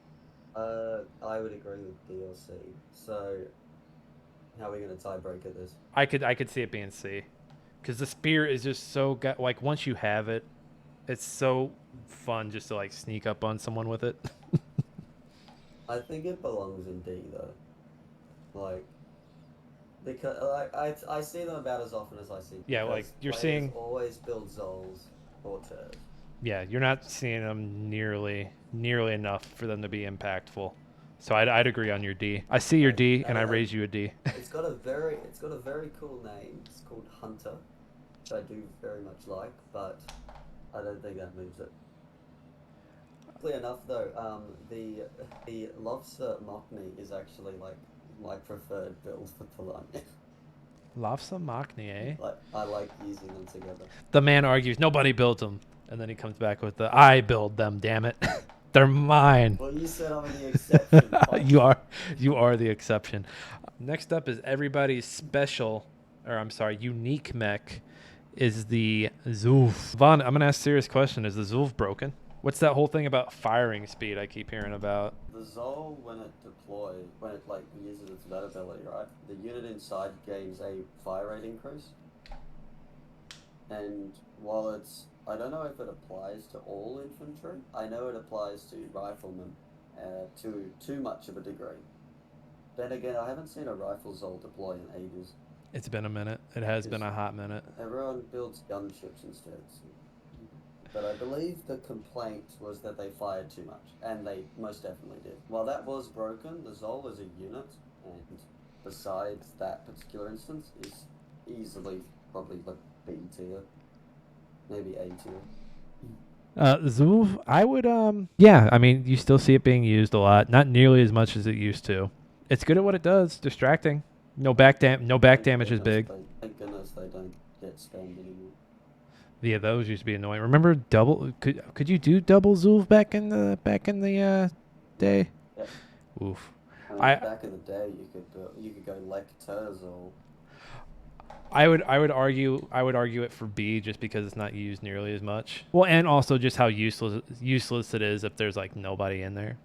I would agree with D or C. So, how are we gonna tiebreaker this? I could see it being C, because the spear is just so like once you have it, it's so fun just to like sneak up on someone with it. I think it belongs in D though. Like, because I see them about as often as I see. Yeah, like you're seeing always build Zols or Turs. Yeah, you're not seeing them nearly enough for them to be impactful. So I'd agree on your D. I see your D, and I raise you a D. It's got a very cool name. It's called Hunter, which I do very much like, but I don't think that moves it. Luckily enough, though, the Lobster Mockney is actually like my preferred build for Polania. Lobster Mockney, eh? Like, I like using them together. The man argues nobody built them, and then he comes back with the I build them. Damn it, they're mine. Well, you said I'm the exception. You are the exception. Next up is everybody's unique mech, is the Zubov. Vaughn, I'm gonna ask a serious question. Is the Zubov broken? What's that whole thing about firing speed I keep hearing about? The Zol, when it uses its vet ability, right? The unit inside gains a fire rate increase. And while I don't know if it applies to all infantry. I know it applies to riflemen to too much of a degree. Then again, I haven't seen a rifle Zol deploy in ages. It's been a minute. It has been Because a hot minute. everyone builds gunships instead. So. But I believe the complaint was that they fired too much, and they most definitely did. While that was broken, the Zol as a unit, and besides that particular instance, is easily probably like B tier, maybe A tier. Zubov, I would yeah, I mean you still see it being used a lot, not nearly as much as it used to. It's good at what it does, distracting. No back damage is big. Thank goodness they don't get spammed anymore. Yeah, those used to be annoying. Remember double? Could you do double Zubov back in the day? Yep. Oof. I mean, back in the day, you could go Lecters or. I would argue it for B just because it's not used nearly as much. Well, and also just how useless it is if there's like nobody in there.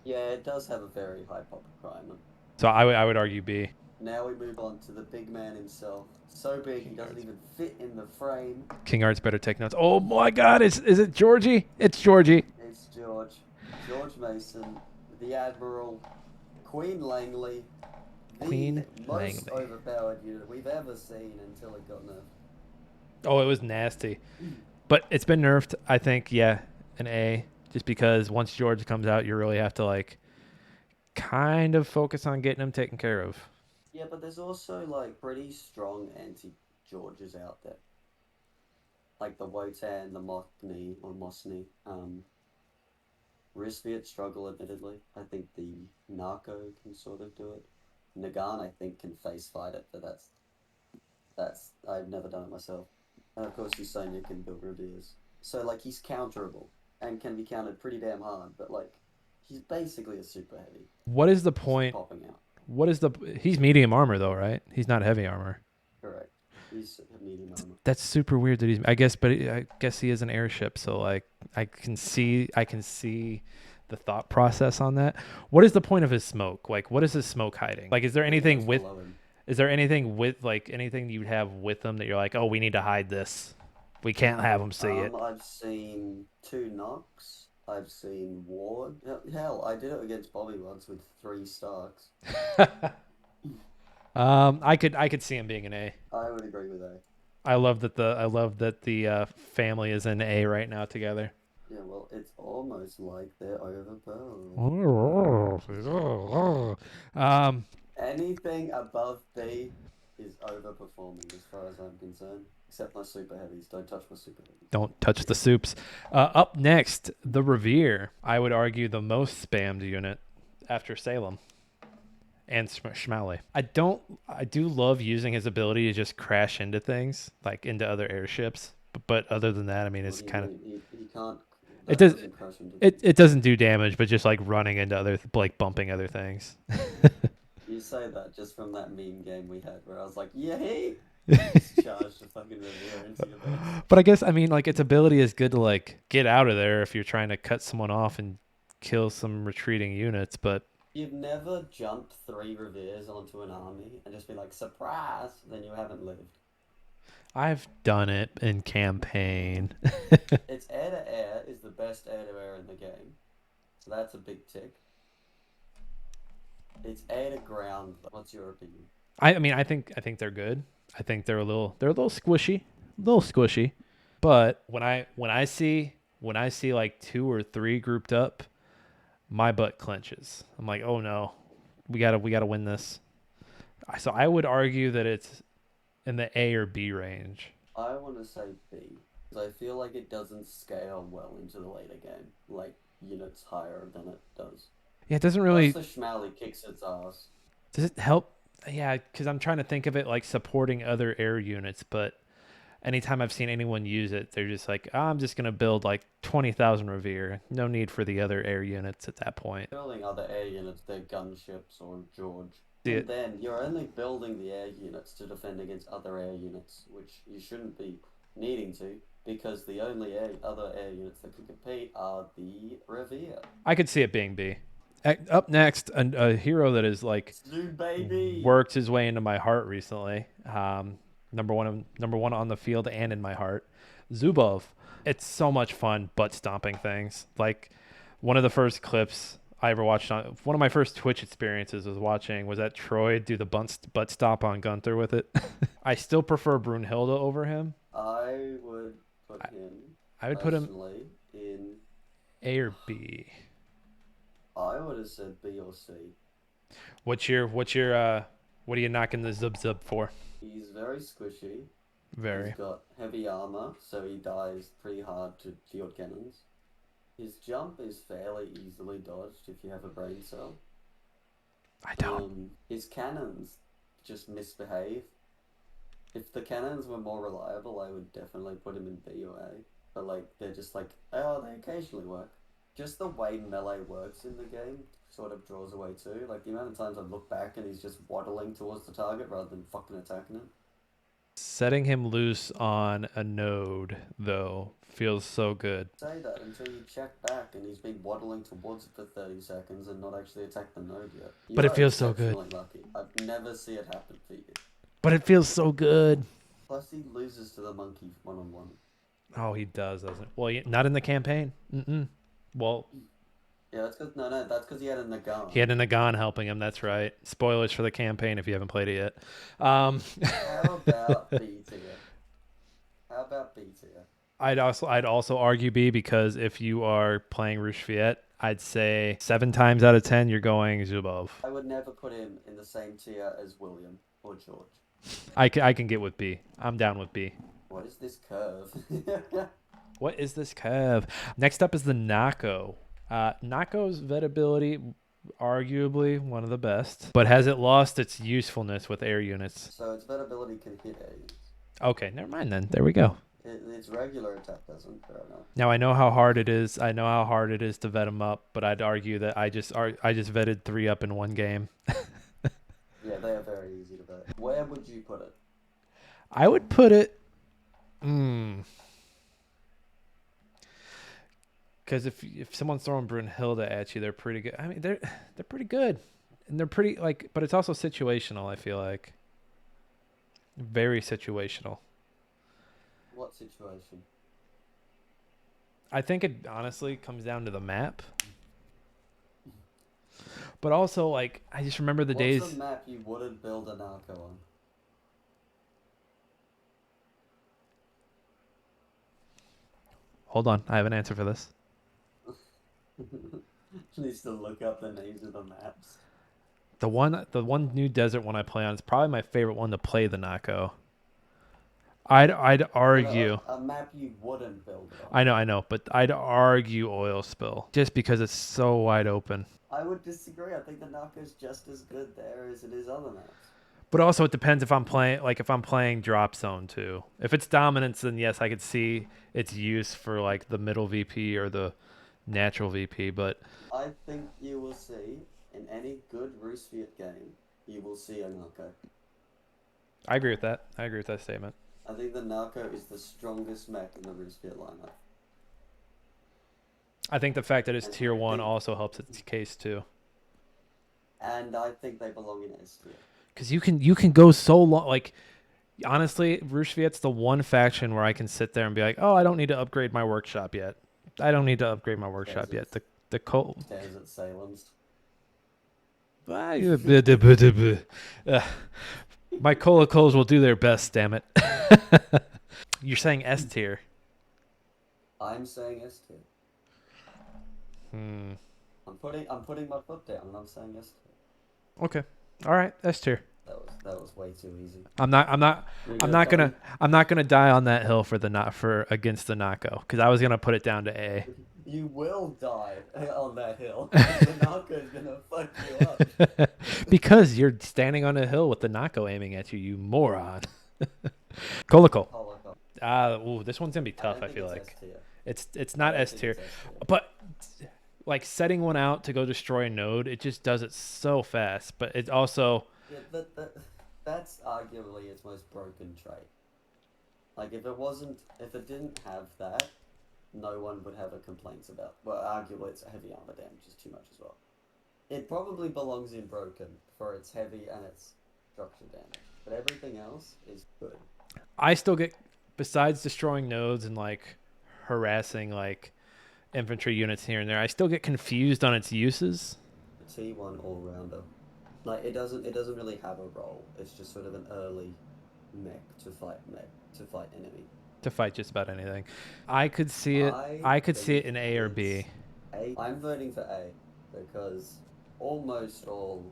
Yeah, it does have a very high pop requirement. So I would argue B. Now we move on to the big man himself. So big he doesn't even fit in the frame. King Art's better take notes. Oh my God! Is it Georgie? It's Georgie. It's George Mason, the Admiral, Queen Langley. The most overpowered unit we've ever seen until it got nerfed. Oh, it was nasty. But it's been nerfed, I think, yeah, an A. Just because once George comes out, you really have to, like, kind of focus on getting him taken care of. Yeah, but there's also, like, pretty strong anti-Georges out there. Like the Wotan, the Mokni, or Mosni. Risviet struggle, admittedly. I think the Naco can sort of do it. Nagan, I think, can face fight it, but that's I've never done it myself. And of course, Usonia can build Reveres. So, like, he's counterable and can be countered pretty damn hard, but, like, he's basically a super heavy. What is the point? Popping out. What is he's medium armor, though, right? He's not heavy armor. Correct. He's medium armor. That's super weird that I guess he is an airship, so, like, I can see the thought process on that. What is the point of his smoke? Like, what is his smoke hiding? Like, is there anything with like anything you would have with him that you're like, oh, we need to hide this, we can't have him see it? I've seen 2 knocks. I've seen Ward. Hell, I did it against Bobby once with 3 Starks. I could see him being an A. I would agree with A. I love that the family is in A right now together. Yeah, well, it's almost like they're overpowered. Anything above B is overperforming as far as I'm concerned. Except my super heavies. Don't touch my super heavies. Don't touch the soups. Up next, the Revere. I would argue the most spammed unit after Salem and Schmally. I do love using his ability to just crash into things, like into other airships. But other than that, I mean, it's kind of... He can't... It doesn't do damage, but just like running into other, like bumping other things. You say that just from that meme game we had where I was like, yay! Charge the fucking Revere into your base. But I guess, I mean, like, its ability is good to, like, get out of there if you're trying to cut someone off and kill some retreating units, but... You've never jumped 3 Reveres onto an army and just be like, surprise! Then you haven't lived. I've done it in campaign. It's air-to-air is the best air-to-air in the game. So that's a big tick. It's air-to-ground. What's your opinion? I mean, I think they're good. I think they're a little squishy. But when I see like 2 or 3 grouped up, my butt clenches. I'm like, oh no, we gotta win this. So I would argue that it's in the A or B range. I want to say B, because I feel like it doesn't scale well into the later game, like units higher than it does. Yeah, it doesn't really. Plus the Schmally kicks its ass. Does it help? Yeah, because I'm trying to think of it like supporting other air units, but anytime I've seen anyone use it, they're just like, oh, I'm just going to build like 20,000 Revere. No need for the other air units at that point. Building other air units, they're gunships or George. And then you're only building the air units to defend against other air units, which you shouldn't be needing to, because the only other air units that can compete are the Revere. I could see it being B. Up next, a hero that is like worked his way into my heart recently. Number one on the field and in my heart, Zubov. It's so much fun butt stomping things. Like one of the first clips I ever watched on one of my first Twitch experiences was that Troy do the butt stomp on Gunther with it. I still prefer Brunhilde over him. I would put him I would put him personally in. A or B. I would have said B or C. What are you knocking the Zub for? He's very squishy. Very. He's got heavy armor, so he dies pretty hard to field cannons. His jump is fairly easily dodged if you have a brain cell. I don't. His cannons just misbehave. If the cannons were more reliable, I would definitely put him in B or A. But like, they're just like, oh, they occasionally work. Just the way melee works in the game sort of draws away too. Like the amount of times I look back and he's just waddling towards the target rather than fucking attacking him. Setting him loose on a node, though, feels so good. Say that until you check back and he's been waddling towards it for 30 seconds and not actually attacked the node yet. But it feels so good. Lucky. I've never see it happen for you. But it feels so good. Plus he loses to the monkey one-on-one. Oh, he does, doesn't? Well, not in the campaign. Well, yeah, that's because he had a Nagan. He had a Nagan helping him. That's right. Spoilers for the campaign if you haven't played it yet. How about B tier? How about B tier? I'd also argue B, because if you are playing Rushviet, I'd say 7 times out of 10 you're going Zubov. I would never put him in the same tier as William or George. I can get with B. I'm down with B. What is this curve? What is this curve? Next up is the Naco. Naco's vet ability, arguably one of the best, but has it lost its usefulness with air units? So its vet ability can hit air units. Okay, never mind then. There we go. Its regular attack doesn't. Fair enough. Now I know how hard it is. I know how hard it is to vet them up, but I'd argue that I just vetted 3 up in one game. Yeah, they are very easy to vet. Where would you put it? I would put it. Because if someone's throwing Brunhilde at you, they're pretty good. I mean, they're pretty good, and they're pretty but it's also situational. I feel like very situational. What situation? I think it honestly comes down to the map, but also like I just remember the days. What's the map you wouldn't build a Naco on? Hold on, I have an answer for this. Needs to look up the names of the maps. The one new desert one I play on is probably my favorite one to play the Naco. I'd argue a map you wouldn't build it I on. know, but I'd argue oil spill just because it's so wide open. I would disagree. I think the Naco's just as good there as it is other maps. But also it depends if I'm playing drop zone too. If it's dominance, then yes, I could see its use for like the middle VP or the natural VP, but I think you will see in any good Roosevelt game, you will see a Naco. I agree with that. Statement. I think the Naco is the strongest mech in the Roosevelt lineup. I think the fact that it's tier 1 also helps its case too. And I think they belong in S tier. Because you can go so long. Like honestly, Roosevlt's the one faction where I can sit there and be like, oh, I don't need to upgrade my workshop yet. The cold Stares at Salem's. My Colas will do their best, damn it. You're saying S tier. I'm saying S tier. I'm putting my foot down and I'm saying S tier. Okay. All right, S tier. That was way too easy. I'm not gonna die on that hill against the Naco, because I was gonna put it down to A. You will die on that hill. The Naco is gonna fuck you up. Because you're standing on a hill with the Naco aiming at you, you moron. Kolokol. This one's gonna be tough. I feel like it's not S tier, but like setting one out to go destroy a node, it just does it so fast. But it also that's arguably its most broken trait. Like if it didn't have that, no one would have a complaints about. Well, arguably its heavy armor damage is too much as well. It probably belongs in broken for its heavy and its structure damage, but everything else is good. I still get, besides destroying nodes and like harassing like infantry units here and there. I still get confused on its uses. A T1 all-rounder. Like, it doesn't really have a role. It's just sort of an early mech to fight enemy. To fight just about anything. I could see it. I could see it in A or B. I'm voting for A because almost all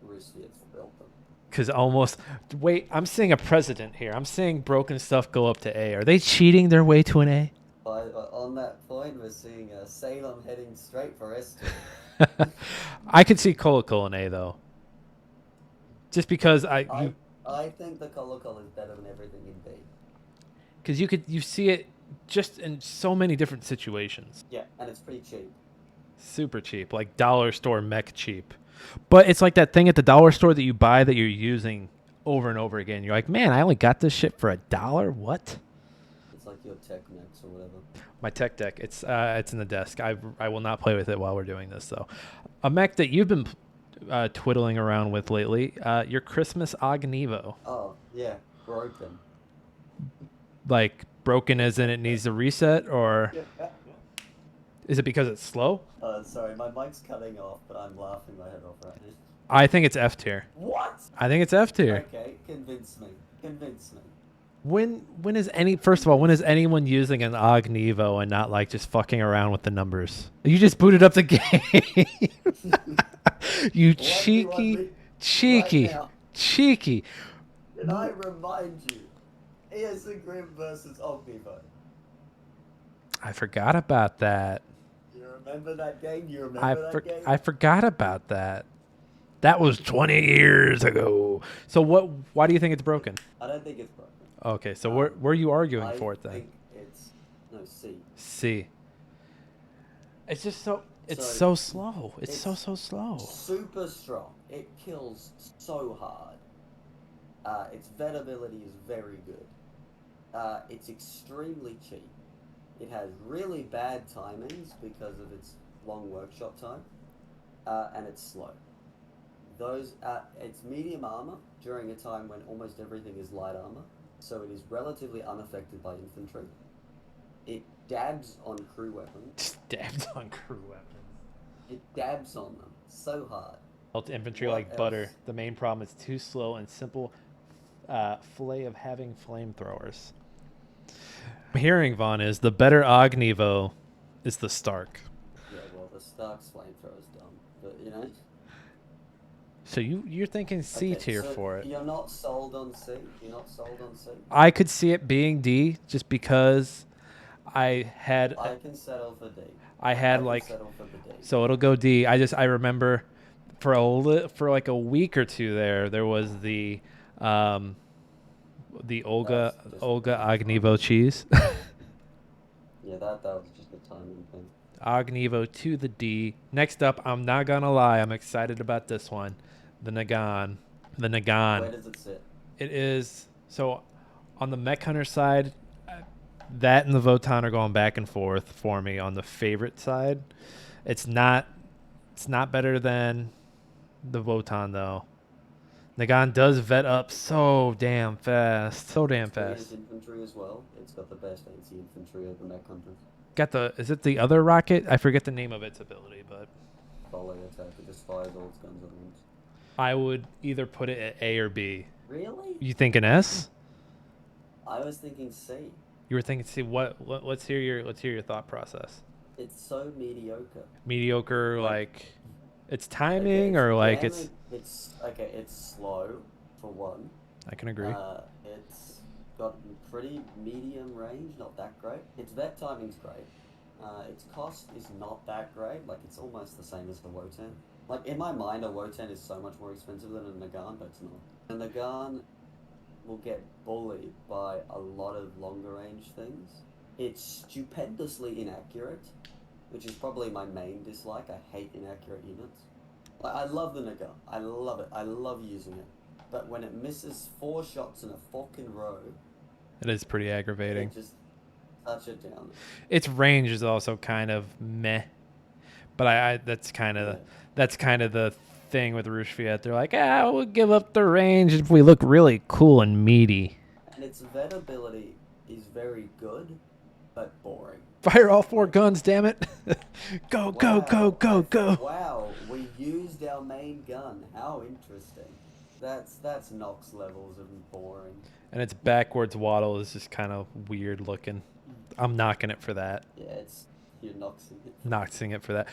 Ruskians built them. Because almost... Wait, I'm seeing a precedent here. I'm seeing broken stuff go up to A. Are they cheating their way to an A? On that point, we're seeing Salem heading straight for S2. I could see Kolokol in A, though. Just because I think the Kolokol is better than everything in B. Because you see it just in so many different situations. Yeah, and it's pretty cheap. Super cheap, like dollar store mech cheap. But it's like that thing at the dollar store that you buy that you're using over and over again. You're like, man, I only got this shit for $1. What? It's like your tech mechs or whatever. My tech deck. It's in the desk. I will not play with it while we're doing this, though. A mech that you've been twiddling around with lately, your Christmas Ognevo. Oh, yeah. Broken. Like, broken as in it needs a reset, or is it because it's slow? Sorry, my mic's cutting off, but I'm laughing my head off right now. I think it's F tier. What? I think it's F tier. Okay, convince me. When is anyone using an Ognevo and not like just fucking around with the numbers? You just booted up the game. You cheeky. Can I remind you? Here's the Grim versus Ognevo. I forgot about that. You remember that game? I forgot about that. That was 20 years ago. So why do you think it's broken? I don't think it's broken. Okay, so where are you arguing for it then? I think it's C. C. It's just so slow. It's so slow. Super strong. It kills so hard. Its vet ability is very good. It's extremely cheap. It has really bad timings because of its long workshop time, and it's slow. It's medium armor during a time when almost everything is light armor, so it is relatively unaffected by infantry. It dabs on crew weapons. It dabs on them so hard. Infantry like butter. The main problem is too slow and simple fillet of having flamethrowers. I'm hearing, Vaughn, is the better Ognevo is the Stark. Yeah, well, the Stark's flamethrower is dumb, but you know. So you're thinking C tier for it. You're not sold on C? I could see it being D just because I can settle for D. Settle for the D. So it'll go D. I remember for like a week or two there was the Olga Ognevo cheese. Yeah, that was just a timing thing. Ognevo to the D. Next up, I'm not gonna lie, I'm excited about this one. The Nagan. Where does it sit? It is so on the Mech Hunter side. That and the Votan are going back and forth for me on the favorite side. It's not better than the Votan though. Nagan does vet up so damn fast. It's infantry as well. It's got the best anti-infantry of the Mech Hunters. Is it the other rocket? I forget the name of its ability, but volley attack. It just fires all its guns at once. I would either put it at A or B. Really? You think an S? I was thinking C. You were thinking C. Let's hear your thought process. It's so mediocre. Mediocre, like its timing, or like it's slow for one. I can agree. It's got pretty medium range, not that great. Its vet timing's great. Its cost is not that great. Like, it's almost the same as the Wotan. Like, in my mind, a Wotan is so much more expensive than a Nagan, but it's not. A Nagan will get bullied by a lot of longer range things. It's stupendously inaccurate, which is probably my main dislike. I hate inaccurate units. Like, I love the Nagan. I love it. I love using it. But when it misses 4 shots in a fucking row... It is pretty aggravating. It just touch it down. Its range is also kind of meh. But that's kind of the thing with Rushfiat. They're like, we'll give up the range if we look really cool and meaty. And its vet ability is very good, but boring. Fire all 4 guns, damn it! Go, go, go, Wow, go, go! wow, we used our main gun. How interesting. That's Nox levels of boring. And its backwards waddle is just kind of weird looking. I'm knocking it for that. Yeah, you're Noxing it. Noxing it for that.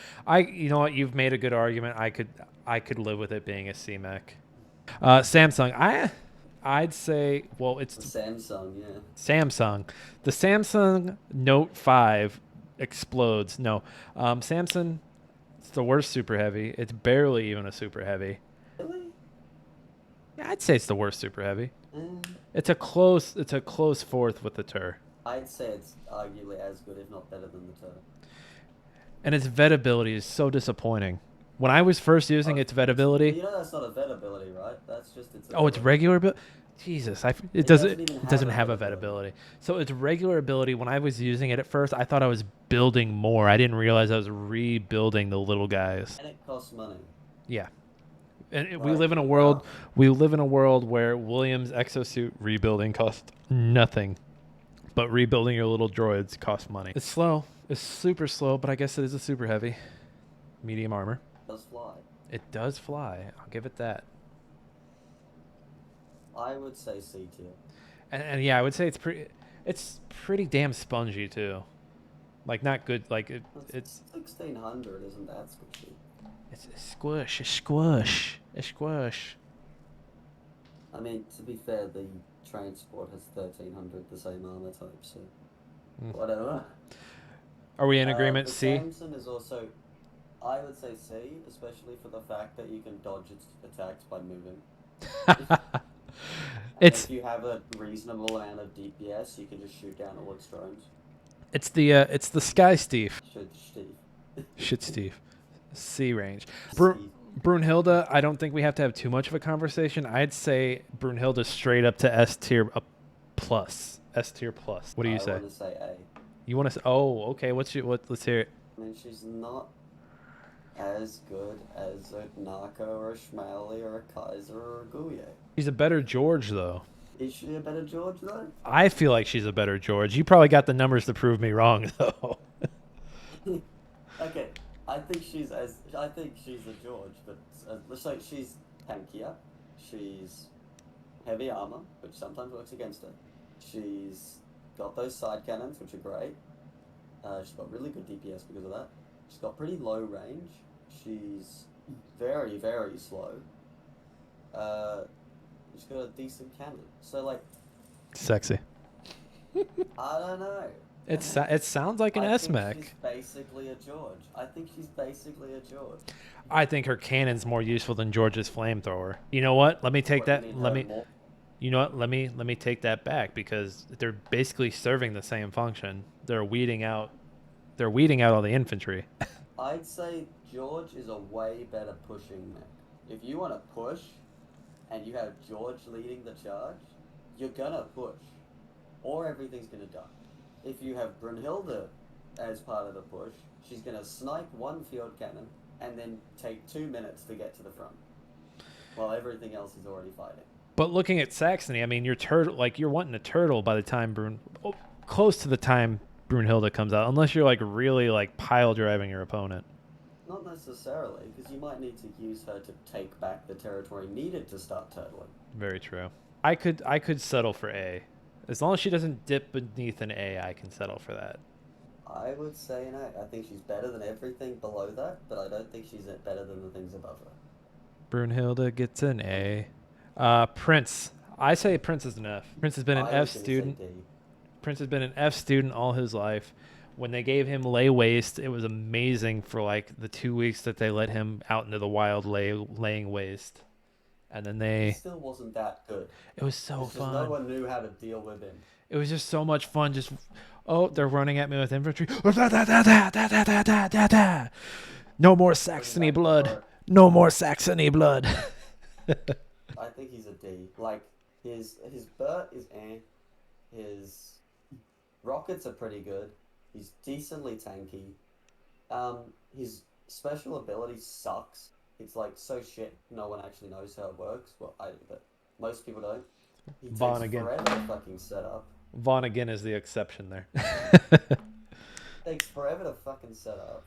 You know what? You've made a good argument. I could live with it being a C-Mech. Samsung. I'd say, well, it's The Samsung, yeah. Samsung. The Samsung Note 5 explodes. No, Samsung. It's the worst super heavy. It's barely even a super heavy. Really? Yeah, I'd say it's the worst super heavy. Mm, It's a close fourth with the Tur. I'd say it's arguably as good, if not better, than the Tur. And its vet ability is so disappointing. When I was first using its vet ability, You know that's not a vet ability, right? That's just its. oh, it's ability. regular ability. Jesus, it doesn't doesn't even have a vet ability. So its regular ability. When I was using it at first, I thought I was building more. I didn't realize I was rebuilding the little guys. And it costs money. Yeah, and we Like, live in a world. We live in a world where Williams exosuit rebuilding costs nothing, but rebuilding your little droids costs money. It's slow. It's super slow, but I guess it is a super heavy, medium armor. It does fly. It does fly. I'll give it that. I would say C tier. And yeah, I would say it's pretty damn spongy too. Like not good. Like it's 1600 isn't that squishy? it's a squish, a squish, a squish. I mean, to be fair, the transport has 1300, the same armor type, so whatever. Are we in agreement? The C. Samson is also, I would say C, especially for the fact that you can dodge its attacks by moving. It's if you have a reasonable amount of DPS, you can just shoot down all its drones. it's the Sky Steve. Steve. Shit, Steve. C range. Steve. Brunhilde, I don't think we have to have too much of a conversation. I'd say Brunhilde straight up to S tier plus. S tier plus. What do you say? I want to say A. You want to say? Oh, okay. Let's hear it. I mean, she's not as good as a Naco or a Schmally or a Kaiser or a Gouye. She's a better George though. Is she a better George though? I feel like she's a better George. You probably got the numbers to prove me wrong though. Okay, I think she's a George, but looks like she's tankier. She's heavy armor, which sometimes works against her. She's got those side cannons, which are great. She's got really good DPS because of that. She's got pretty low range. She's very, very slow. She's got a decent cannon. So, like... Sexy. I don't know. It sounds like an S-Mech. She's basically a George. I think she's basically a George. I think her cannon's more useful than George's flamethrower. You know what? Let me take that. You know what? Let me take that back because they're basically serving the same function. They're weeding out all the infantry. I'd say George is a way better pushing mech. If you want to push, and you have George leading the charge, you're gonna push, or everything's gonna die. If you have Brunhilde as part of the push, she's gonna snipe one field cannon and then take 2 minutes to get to the front, while everything else is already fighting. But looking at Saxony, I mean, you're wanting a turtle by the time close to the time Brunhilde comes out, unless you're like really like pile driving your opponent. Not necessarily, because you might need to use her to take back the territory needed to start turtling. Very true. I could settle for A. As long as she doesn't dip beneath an A, I can settle for that. I would say an A. I think she's better than everything below that, but I don't think she's better than the things above her. Brunhilde gets an A. Prince. I say Prince is an F. Prince has been an F student. Prince has been an F student all his life. When they gave him lay waste, it was amazing for like the 2 weeks that they let him out into the wild laying waste. And then It still wasn't that good. It was so fun. No one knew how to deal with him. It was just so much fun. Just, they're running at me with infantry. No more Saxony blood. No more Saxony blood. I think he's a D. Like, his Burt is eh. His rockets are pretty good. He's decently tanky. His special ability sucks. It's like so shit. No one actually knows how it works. Well, but most people don't. He takes forever to fucking set up. Vaughn again is the exception there. Takes forever to fucking set up.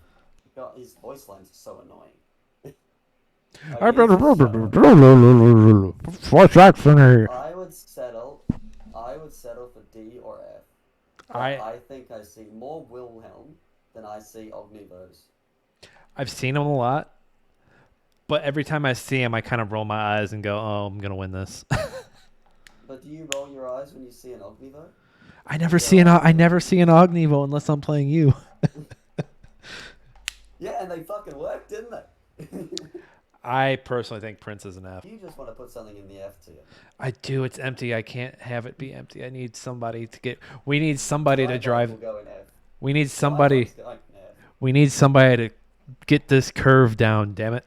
God, his voice lines are so annoying. I Okay, just shut up. What's that for me? I would settle for D or F. But I I think I see more Wilhelm than I see Ognivos. I've seen him a lot, but every time I see him, I kind of roll my eyes and go, "Oh, I'm gonna win this." But do you roll your eyes when you see an Ognivo? I never see an Ognivo unless I'm playing you. Yeah, and they fucking worked, didn't they? I personally think Prince is an F. You just want to put something in the F tier. I do. It's empty. I can't have it be empty. I need somebody to get. We need somebody to drive. Will go in F. We need somebody. Skyblock's going in F. We need somebody to get this curve down. Damn it.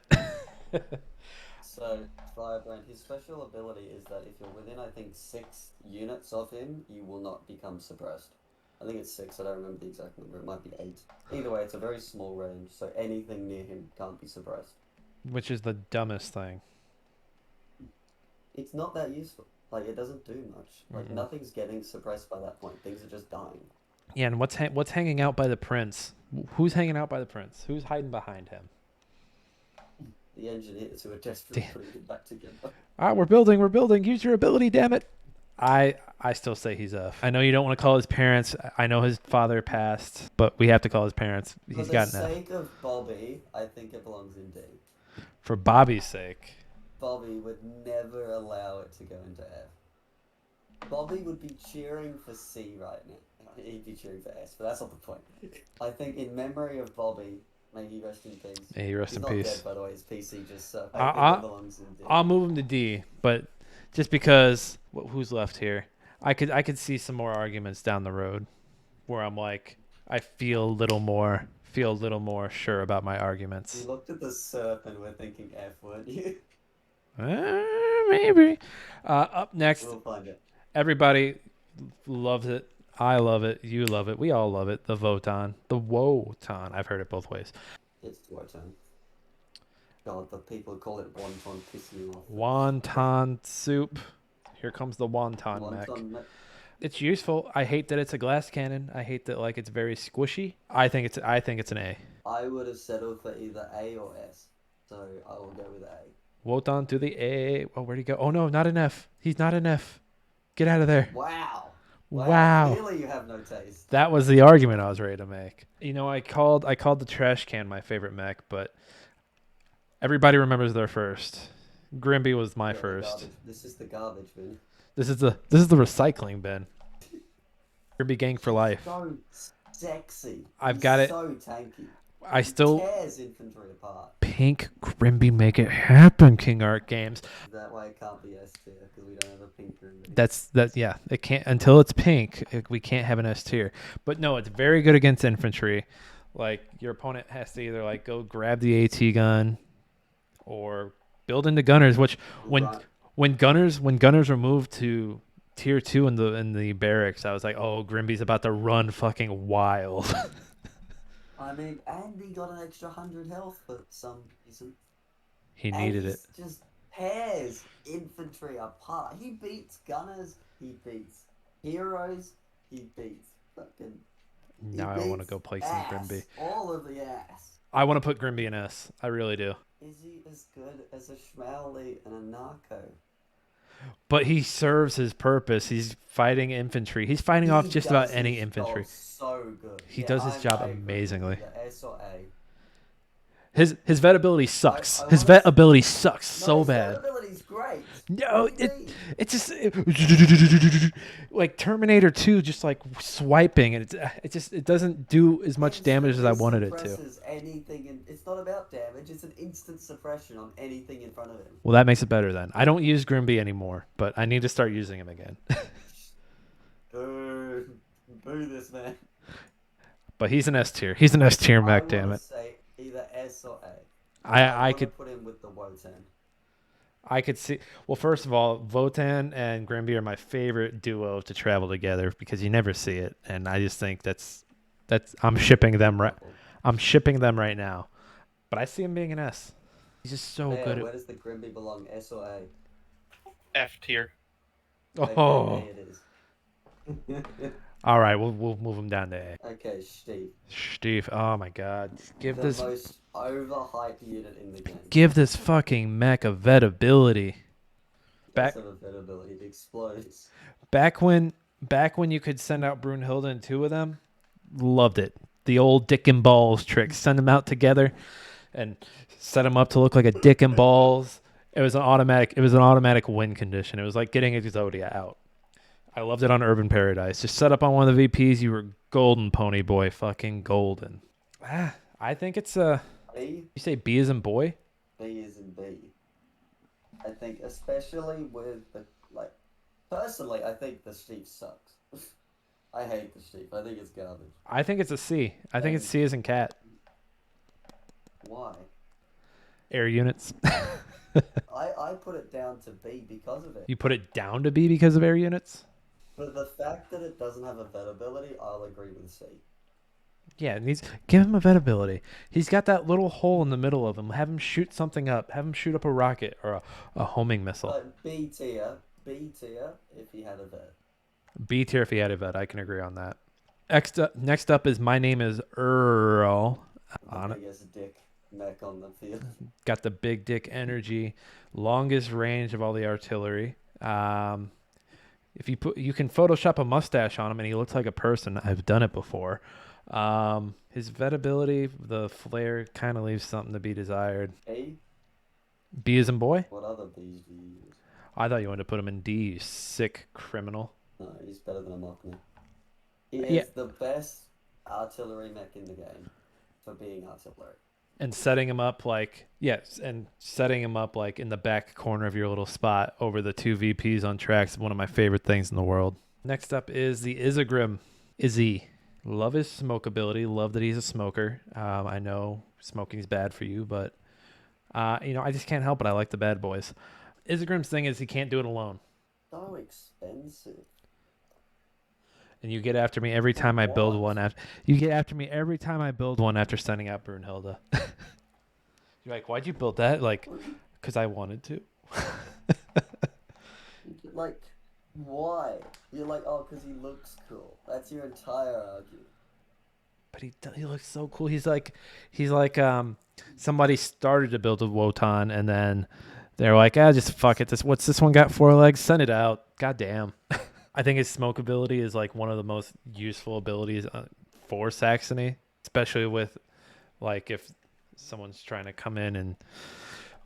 So, Firebrand, his special ability is that if you're within, I think, 6 units of him, you will not become suppressed. I think it's 6. I don't remember the exact number. It might be 8. Either way, it's a very small range, so anything near him can't be suppressed. Which is the dumbest thing. It's not that useful. Like, it doesn't do much. Like, nothing's getting suppressed by that point. Things are just dying. Yeah, and what's hanging out by the Prince? Who's hanging out by the Prince? Who's hiding behind him? The engineers who are desperately putting it back together. We're building. Use your ability, damn it. I still say he's F. I know you don't want to call his parents. I know his father passed, but we have to call his parents. He's got an F. For the sake of Bobby, I think it belongs in D. For Bobby's sake. Bobby would never allow it to go into F. Bobby would be cheering for C right now. He'd be cheering for S, but that's not the point. I think in memory of Bobby, may he rest in peace. May he rest in peace. He's not dead, by the way. His PC just I think it belongs in D. I'll move him to D, but just because who's left here, I could see some more arguments down the road where I'm like, I feel a little more sure about my arguments. You looked at the SERP and were thinking F, weren't you? Maybe. Up next, We'll find it. everybody loves it. I love it. You love it. We all love it. The Wotan. The Wotan. I've heard it both ways. It's Wotan. God, the people who call it wonton piss me off. Wonton soup. Here comes the wonton mech. It's useful. I hate that it's a glass cannon. I hate that it's very squishy. I think it's an A. I would have settled for either A or S, so I will go with A. Wotan to the A. Oh, where'd he go? Oh no, not an F. He's not an F. Get out of there. Wow. Clearly you have no taste. That was the argument I was ready to make. You know, I called the trash can my favorite mech, but everybody remembers their first. Grimby was my first. This is the garbage bin. This is the recycling bin. Grimby gang for life. So sexy. I've got it. So tanky. I still tears infantry apart. Pink Grimby, make it happen, King Art Games. That way it can't be S tier because we don't have a pink Yeah. Grimby. It can't until it's pink. We can't have an S tier. But no, it's very good against infantry. Like your opponent has to either go grab the AT gun or build into gunners. Which when gunners were moved to tier 2 in the barracks, I was like, oh, Grimby's about to run fucking wild. I mean, and he got an extra 100 health for some reason. He needed it. Just tears infantry apart. He beats gunners. He beats heroes. He beats fucking. Now I want to go play some Grimby. All of the ass. I want to put Grimby in S. I really do. Is he as good as a Schmowley and a Naco? But he serves his purpose. He's fighting infantry. He's fighting off just about any infantry. So good. He does his job amazingly. S or A. His vet ability sucks. His vet ability sucks so bad. His vet ability's great. No, it's just like Terminator 2, just swiping, and it doesn't do as much damage as I wanted it to. Anything, it's not about damage. It's an instant suppression on anything in front of him. Well, that makes it better then. I don't use Grimby anymore, but I need to start using him again. Boo this man. But he's an S tier. He's an S tier mech, damn it. Say either S or A. I could put him with the Wotan. I could see. Well, first of all, Wotan and Grimby are my favorite duo to travel together because you never see it, and I just think that's I'm shipping them right. I'm shipping them right now, but I see him being an S. He's just so good. Where does the Grimby belong? S or A? F tier. Oh. A it is. All right, we'll move him down to A. Okay, Steve. Steve, oh my God, The most overhyped unit in the game. give this fucking mech a vet ability. Does Back have a vet ability. It explodes. back when you could send out Brunhilde and two of them, loved it. The old dick and balls trick. Send them out together and set them up to look like a dick and balls. It was an automatic win condition. It was like getting Exodia out. I loved it on Urban Paradise. Just set up on one of the VPs, you were golden, pony boy, fucking golden. I think it's B. you say B as in boy? B is in B. I think, especially with the like. Personally, I think the Steve sucks. I hate the Steve. I think it's garbage. I think it's a C. I think it's C as in cat. Why? Air units. I put it down to B because of it. You put it down to B because of air units? But the fact that it doesn't have a vet ability, I'll agree with C. Yeah, give him a vet ability. He's got that little hole in the middle of him. Have him shoot something up. Have him shoot up a rocket or a homing missile. But B tier if he had a vet. B tier if he had a vet. I can agree on that. Next up is My Name is Earl. The biggest dick mech on the field. Got the big dick energy, longest range of all the artillery. If you can Photoshop a mustache on him and he looks like a person. I've done it before. His vet ability, the flare, kind of leaves something to be desired. A? B as in boy? What other B's do you use? I thought you wanted to put him in D, you sick criminal. No, he's better than a Mockney. He is the best artillery mech in the game for being artillery. And setting him up like in the back corner of your little spot over the two VPs on tracks, one of my favorite things in the world. Next up is the Izagrim. Izzy. Love his smoke ability. Love that he's a smoker. I know smoking's bad for you, but I just can't help it. I like the bad boys. Izagrim's thing is he can't do it alone. So expensive. And you get after me every time I build one. You get after me every time I build one after sending out Brunhilde. You're like, why'd you build that? Like, because I wanted to. Like, why? You're like, oh, because he looks cool. That's your entire argument. But he looks so cool. He's like somebody started to build a Wotan and then they're like, just fuck it. What's this one got 4 legs? Send it out. God damn. I think his smoke ability is like one of the most useful abilities for Saxony, especially with like if someone's trying to come in and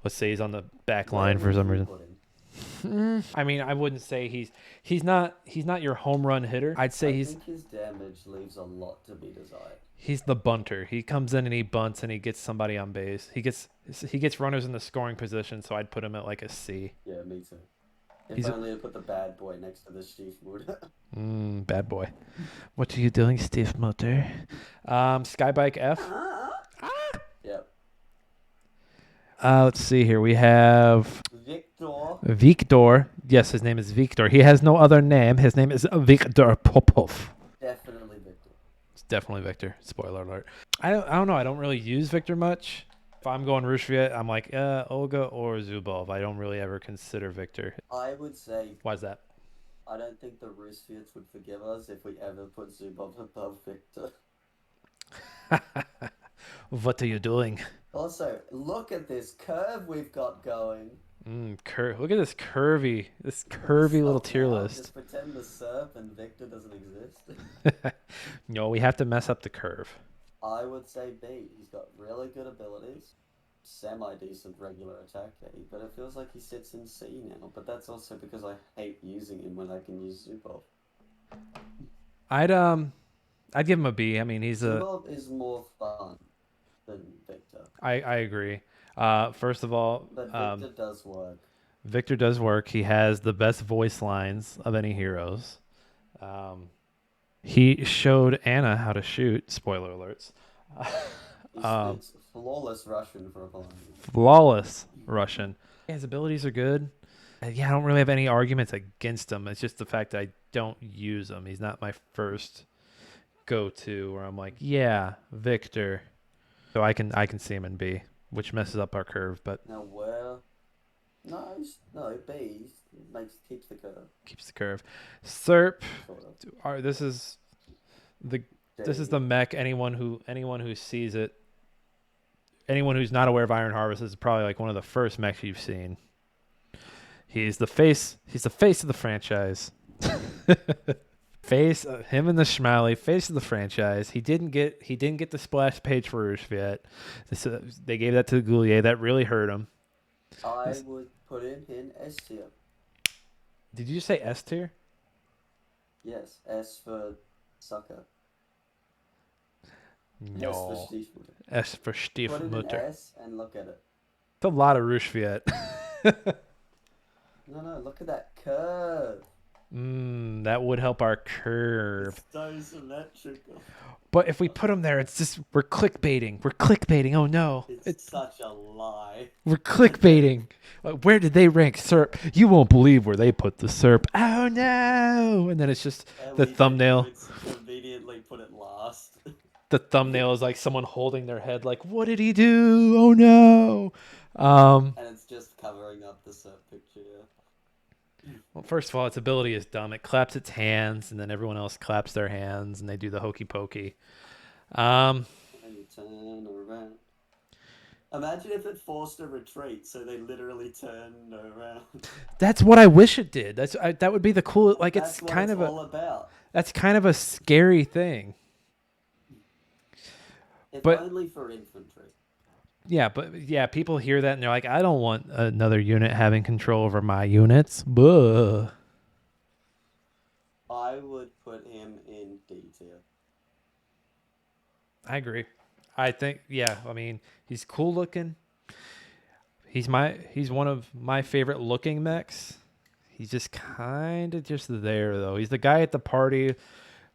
let's say he's on the back line for some reason. I mean, I wouldn't say he's not your home run hitter. I'd say I think his damage leaves a lot to be desired. He's the bunter. He comes in and he bunts and he gets somebody on base. He gets runners in the scoring position, so I'd put him at like a C. Yeah, me too. If only I put the bad boy next to the Steve Motor. Bad boy. What are you doing, Steve Motor? Skybike F. Yep. Let's see here. We have Viktor. Yes, his name is Viktor. He has no other name. His name is Viktor Popov. Definitely Viktor. It's definitely Viktor. Spoiler alert. I don't know. I don't really use Viktor much. If I'm going Rushviet, I'm like Olga or Zubov. I don't really ever consider Viktor. I would say. Why's that? I don't think the Rushviets would forgive us if we ever put Zubov above Viktor. What are you doing? Also, look at this curve we've got going. Look at this curvy little tier list. Just pretend the Serp and Viktor doesn't exist. No, we have to mess up the curve. I would say B. He's got really good abilities. Semi-decent regular attack A, but it feels like he sits in C now. But that's also because I hate using him when I can use Zubov. I'd give him a B. I mean, Zubov is more fun than Viktor. I agree. First of all, but Viktor does work. Viktor does work. He has the best voice lines of any heroes. He showed Anna how to shoot. Spoiler alerts. He speaks flawless Russian for a blind. Flawless Russian. His abilities are good. Yeah, I don't really have any arguments against him. It's just the fact that I don't use him. He's not my first go-to where I'm like, yeah, Viktor. So I can see him in B, which messes up our curve. But now where No, no, B keeps the curve, Keeps the curve. Serp. sort of. This is the D. mech. Anyone who sees it, anyone who's not aware of Iron Harvest, is probably like one of the first mechs you've seen. He's the face. He's the face of the franchise. Face him and the Schmally, face of the franchise. He didn't get the splash page for Roosh yet. They gave that to the Goulier. That really hurt him. I would put him in S tier. Did you say S tier? Yes, S for sucker. No. S for Stiefmutter. S for Put it in Stiefmutter. S and look at it. It's a lot of Roosh yet. No, look at that curve. That would help our curve. It's so symmetrical. But if we put him there, it's just we're clickbaiting. We're clickbaiting. Oh no. It's such a lie. We're clickbaiting. Where did they rank SERP? You won't believe where they put the SERP. Oh no! And then it's just the thumbnail. Conveniently put it last. The thumbnail is like someone holding their head, like, "What did he do? Oh no!" And it's just covering up the SERP picture. Well, first of all, its ability is dumb. It claps its hands, and then everyone else claps their hands, and they do the hokey pokey. And you turn around. Imagine if it forced a retreat, so they literally turned around. That's what I wish it did. That would be the cool. Like That's it's what kind it's of all about. That's kind of a scary thing. It's But only for infantry. yeah, people hear that and they're like, I don't want another unit having control over my units. Buh. I would put him in D tier. I agree. I think, yeah, I mean, he's cool looking. He's one of my favorite looking mechs. He's just kind of just there though. He's the guy at the party.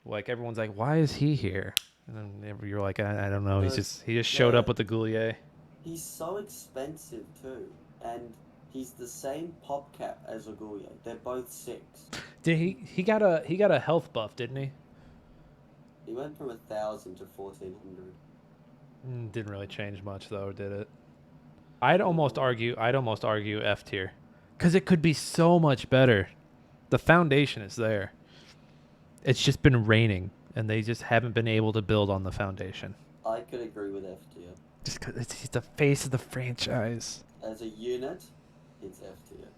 Like everyone's like, why is he here? And then you're like, I don't know. He just showed up with the Goulier. He's so expensive too, and he's the same pop cap as a Goulier. They're both 6. Did he got a health buff, didn't he? He went from 1,000 to 1,400. Didn't really change much though, did it? I'd almost argue F tier, because it could be so much better. The foundation is there. It's just been raining, and they just haven't been able to build on the foundation. I could agree with F tier. Just because he's the face of the franchise. As a unit, it's F tier.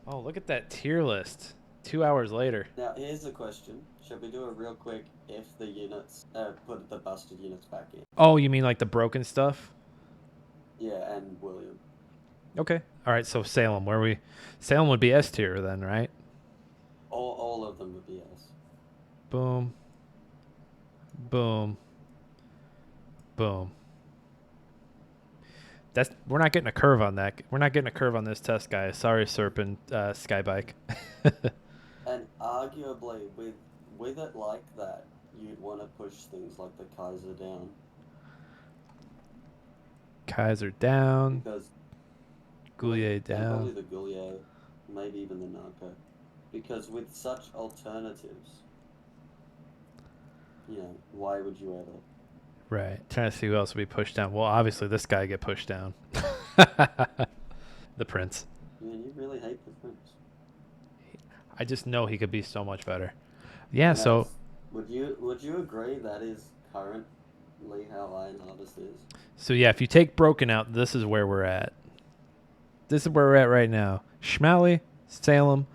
Oh, look at that tier list. 2 hours later. Now, here's the question. Should we do a real quick if the units, put the busted units back in? Oh, you mean like the broken stuff? Yeah, and William. Okay. All right, so Salem, Salem would be S tier then, right? All of them would be S. Boom. Boom. Boom. We're not getting a curve on that. We're not getting a curve on this test, guys. Sorry, Serpent Skybike. And arguably, with it like that, you'd want to push things like the Kaiser down. Kaiser down. Because Goulier down. Probably the Goulier, maybe even the Naco. Because with such alternatives, why would you ever? Right. Trying to see who else would be pushed down. Well, obviously this guy get pushed down. The Prince. Man, you really hate the Prince. I just know he could be so much better. Yeah, so would you agree that is currently how Iron Harvest is? So yeah, if you take Broken out, this is where we're at. This is where we're at right now. Schmally, Salem,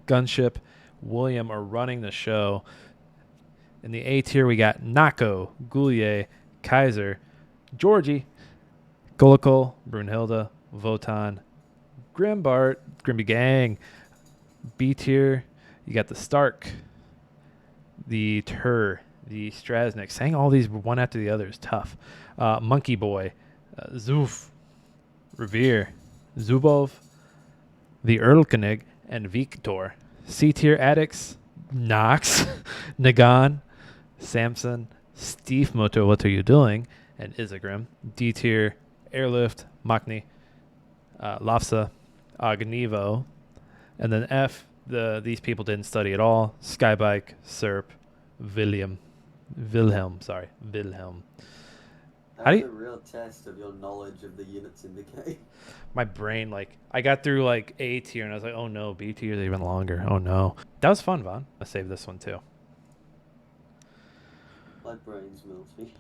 Gunship, William are running the show. In the A tier, we got Naco, Goulier, Kaiser, Georgie, Golikol, Brunhilde, Votan, Grimbart, Grimby Gang. B tier, you got the Stark, the Tur, the Strasnik. Saying all these one after the other is tough. Monkey Boy, Zeus, Revere, Zubov, the Erlkönig, and Viktor. C tier, Addix, Nox, Nagan, Samson, Stiefmutter, what are you doing? And Isagrim. D tier, Airlift, Makni, Lafsa, Agnivo. And then F, these people didn't study at all. Skybike, Serp, Wilhelm. How do That's a you... real test of your knowledge of the units in the game. My brain, like, I got through, like, A tier, and I was like, oh, no, B tier is even longer. Oh, no. That was fun, Vaughn. I'll save this one, too. My brain's melting.